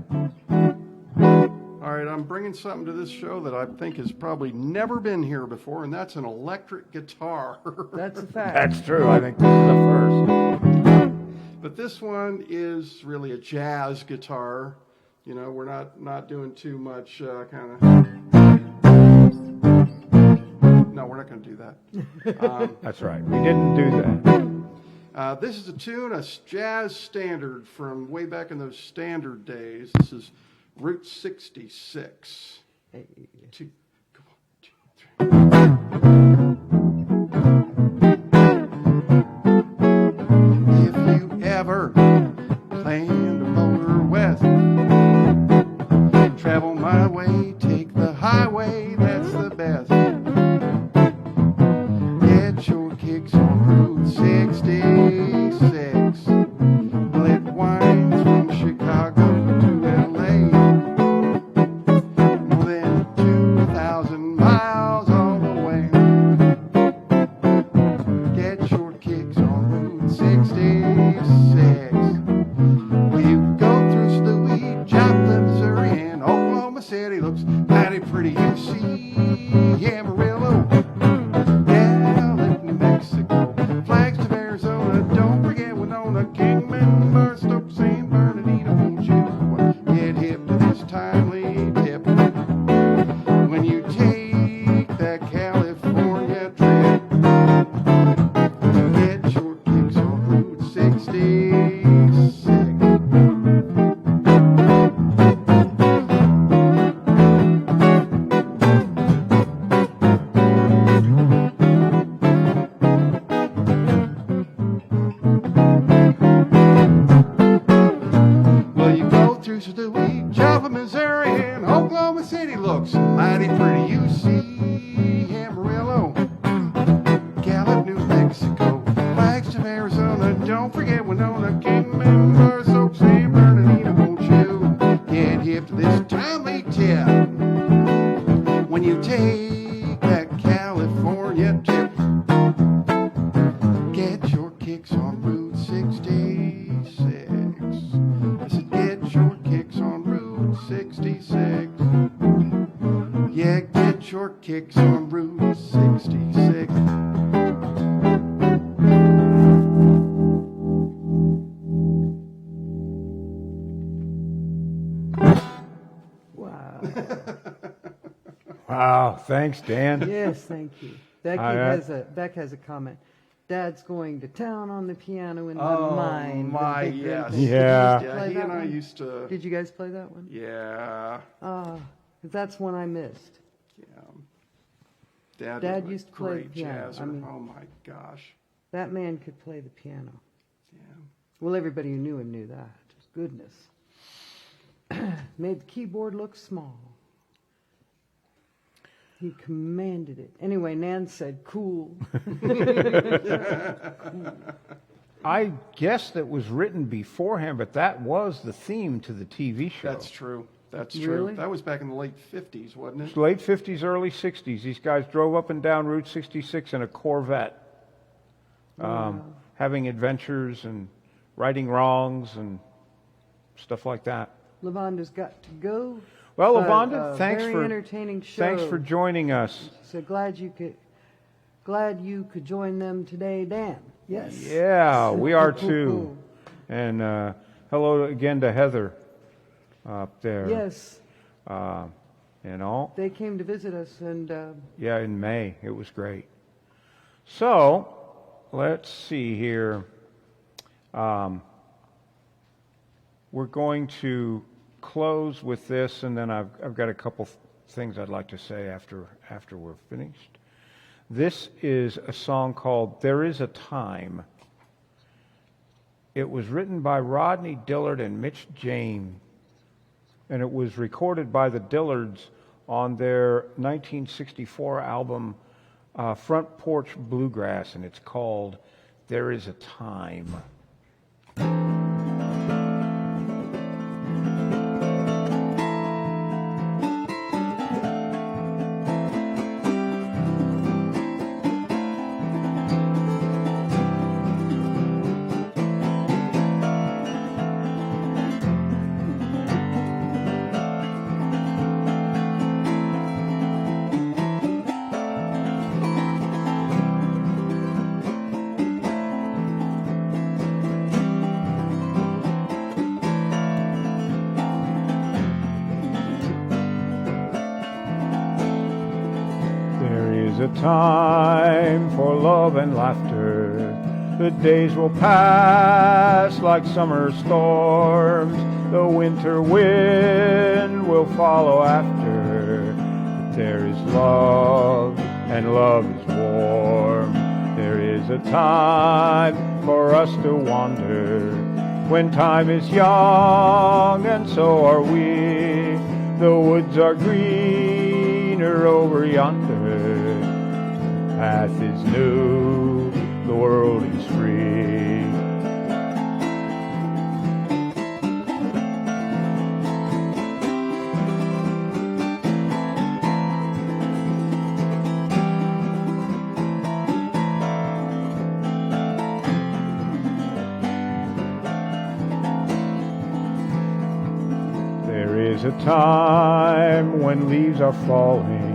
All right, I'm bringing something to this show that I think has probably never been here before, and that's an electric guitar. That's a fact. That's true. I think this is the first. But this one is really a jazz guitar. You know, we're not doing too much kind of. No, we're not going to do that. That's right. We didn't do that. This is a tune, a jazz standard from way back in those standard days. This is Route 66. Hey. Two, come on, 2, 3. If you ever plan to motor west, travel my way, take the highway, that's the best. Get your kicks on Route 66. It winds from Chicago to LA. More than 2,000 miles all the way. Get your kicks on Route 66. You go through Louis, Joplin, Missouri, and Oklahoma City. Looks mighty pretty, you see Amarillo. New Mexico, Flagstaff, Arizona. Don't forget Winona, Kingman, Barstow, San Bernardino. Won't you get hip to this timely tip when you take that California trip? Get your kicks on Route 66. Well, you go through Louis, Joplin, Missouri, and Oklahoma City. Looks mighty pretty, you see Amarillo, Gallup, New Mexico, Flagstaff, Arizona. Don't forget Winona, Kingman, Barstow, San Bernardino. Won't you get hip to this timely tip when you take that California trip? Get your kicks on Route 66. I said, get your kicks on Route 66. Yeah, get your kicks on Route 66. Wow. Wow. Thanks, Dan. Yes, thank you. Beck has a comment. Dad's going to town on the piano in my mind. with a my, big green yes. thing. Yeah. Did you Yeah, play he that and I one? used to, Did you guys play that one? yeah. Ah, 'cause that's one I missed. Dad Dad was a used to play the great piano. jazzer. I mean- Oh my gosh. That man could play the piano. Yeah. Well, everybody who knew him knew that. Goodness. Made the keyboard look small. He commanded it. Anyway, Nan said, cool. I guess that was written beforehand, but that was the theme to the TV show. That's true. That's true. Really? That was back in the late 50s, wasn't it? Late 50s, early 60s. These guys drove up and down Route 66 in a Corvette, having adventures and righting wrongs and stuff like that. LaVonda's got to go. Well, but, LaVonda, thanks very for entertaining show. thanks for joining us. So glad you could join them today, Dan. Yes. Yeah, we are too. And hello again to Heather up there. Yes. They came to visit us, and yeah, in May. It was great. So, let's see here. We're going to close with this, and then I've got a couple things I'd like to say after we're finished. This is a song called "There Is a Time." It was written by Rodney Dillard and Mitch James, and it was recorded by the Dillards on their 1964 album Front Porch Bluegrass, and it's called "There Is a Time." A time for love and laughter. The days will pass like summer storms. The winter wind will follow after. But there is love, and love is warm. There is a time for us to wander. When time is young, and so are we. The woods are greener over yonder. The path is new, the world is free. There is a time when leaves are falling.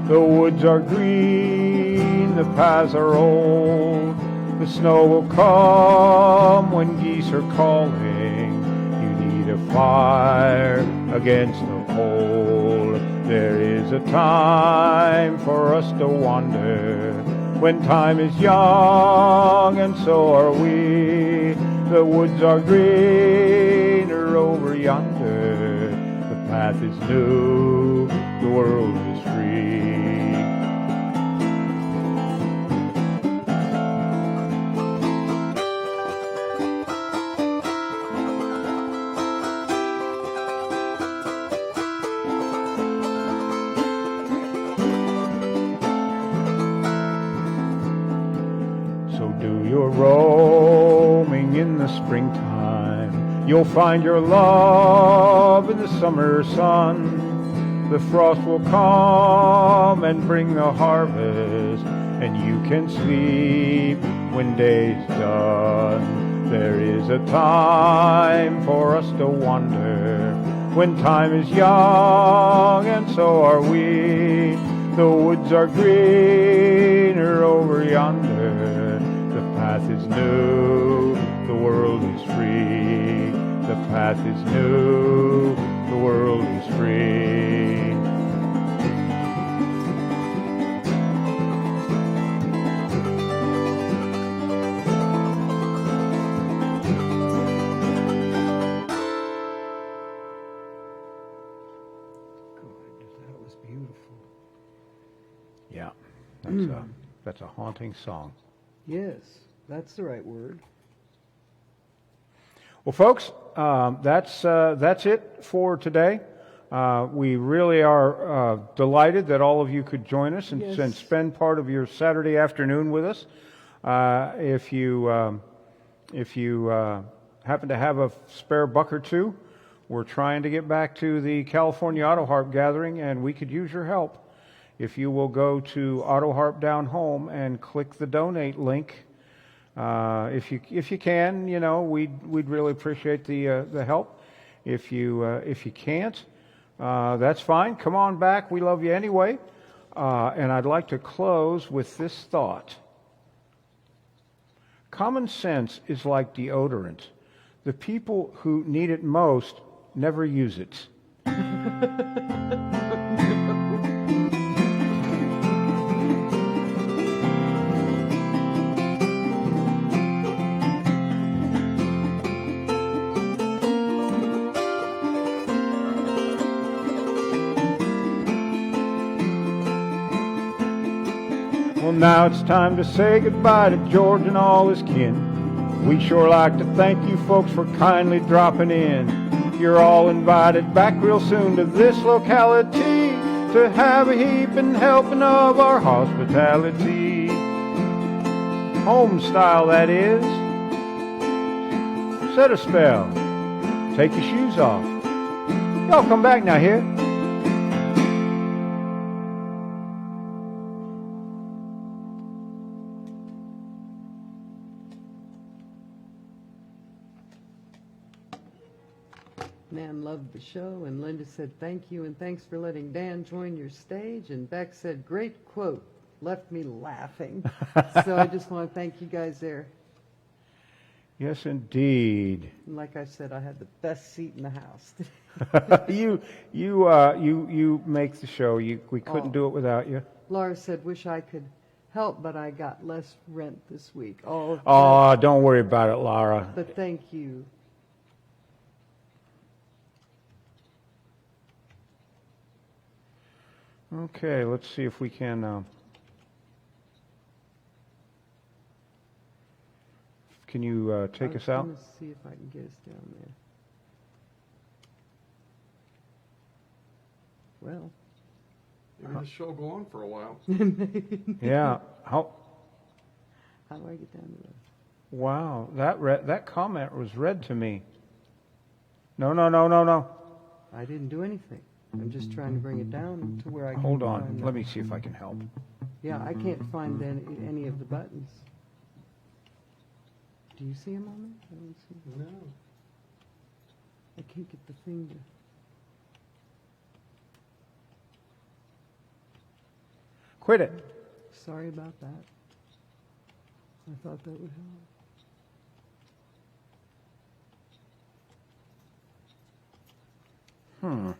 The woods are green, the paths are old. The snow will come when geese are calling. You need a fire against the cold. There is a time for us to wander. When time is young, and so are we. The woods are greener over yonder. The path is new, the world is free. You're roaming in the springtime. You'll find your love in the summer sun. The frost will come and bring the harvest, and you can sleep when day's done. There is a time for us to wander. When time is young, and so are we. The woods are greener over yonder. The path is new, the world is free. The path is new, the world is free. That was beautiful. Yeah, that's a haunting song. Yes, that's the right word. Well, folks, that's it for today. We really are delighted that all of you could join us and spend part of your Saturday afternoon with us. If you happen to have a spare buck or two, we're trying to get back to the California Autoharp gathering, and we could use your help. If you will go to Autoharp Down Home and click the donate link, if you can, we'd really appreciate the help. If you can't, that's fine. Come on back. We love you anyway. And I'd like to close with this thought. Common sense is like deodorant. The people who need it most never use it. Well, now it's time to say goodbye to George and all his kin. We'd sure like to thank you folks for kindly dropping in. You're all invited back real soon to this locality to have a heaping helping of our hospitality. Home style, that is. Set a spell. Take your shoes off. Y'all come back now here. Nan loved the show, and Linda said thank you and thanks for letting Dan join your stage. And Beck said, great quote, left me laughing. So I just want to thank you guys there. Yes, indeed. And like I said, I had the best seat in the house. You make the show. We couldn't do it without you. Laura said, wish I could help, but I got less rent this week. Oh, don't worry about it, Laura. But thank you. Okay, let's see if we can. Can you take us out? Let's see if I can get us down there. Well, Maybe the show will go on for a while. Yeah. How do I get down to that? Wow, that comment was read to me. No. I didn't do anything. I'm just trying to bring it down to where I can Hold on. find Let me see if I can help. Yeah, I can't find any of the buttons. Do you see them on there? I don't see them. No. I can't get the thing to... Quit it. Sorry about that. I thought that would help.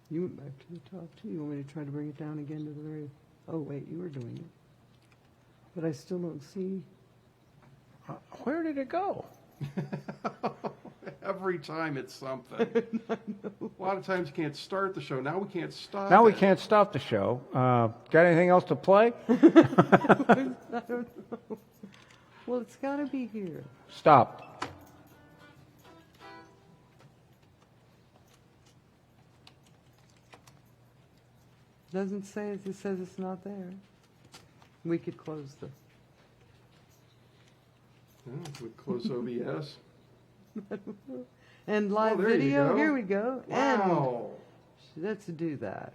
You went back to the top too. You want me to try to bring it down again to the very... Oh, wait, you were doing it. But I still don't see... Where did it go? Every time it's something. A lot of times you can't start the show. Now we can't stop Now we it. can't stop the show. Got anything else to play? I don't know. Well, it's got to be here. Stop. Doesn't say it says it's not there. We could close the... Yeah, we close OBS. And live there you video, go. here we go. Wow. And let's do that.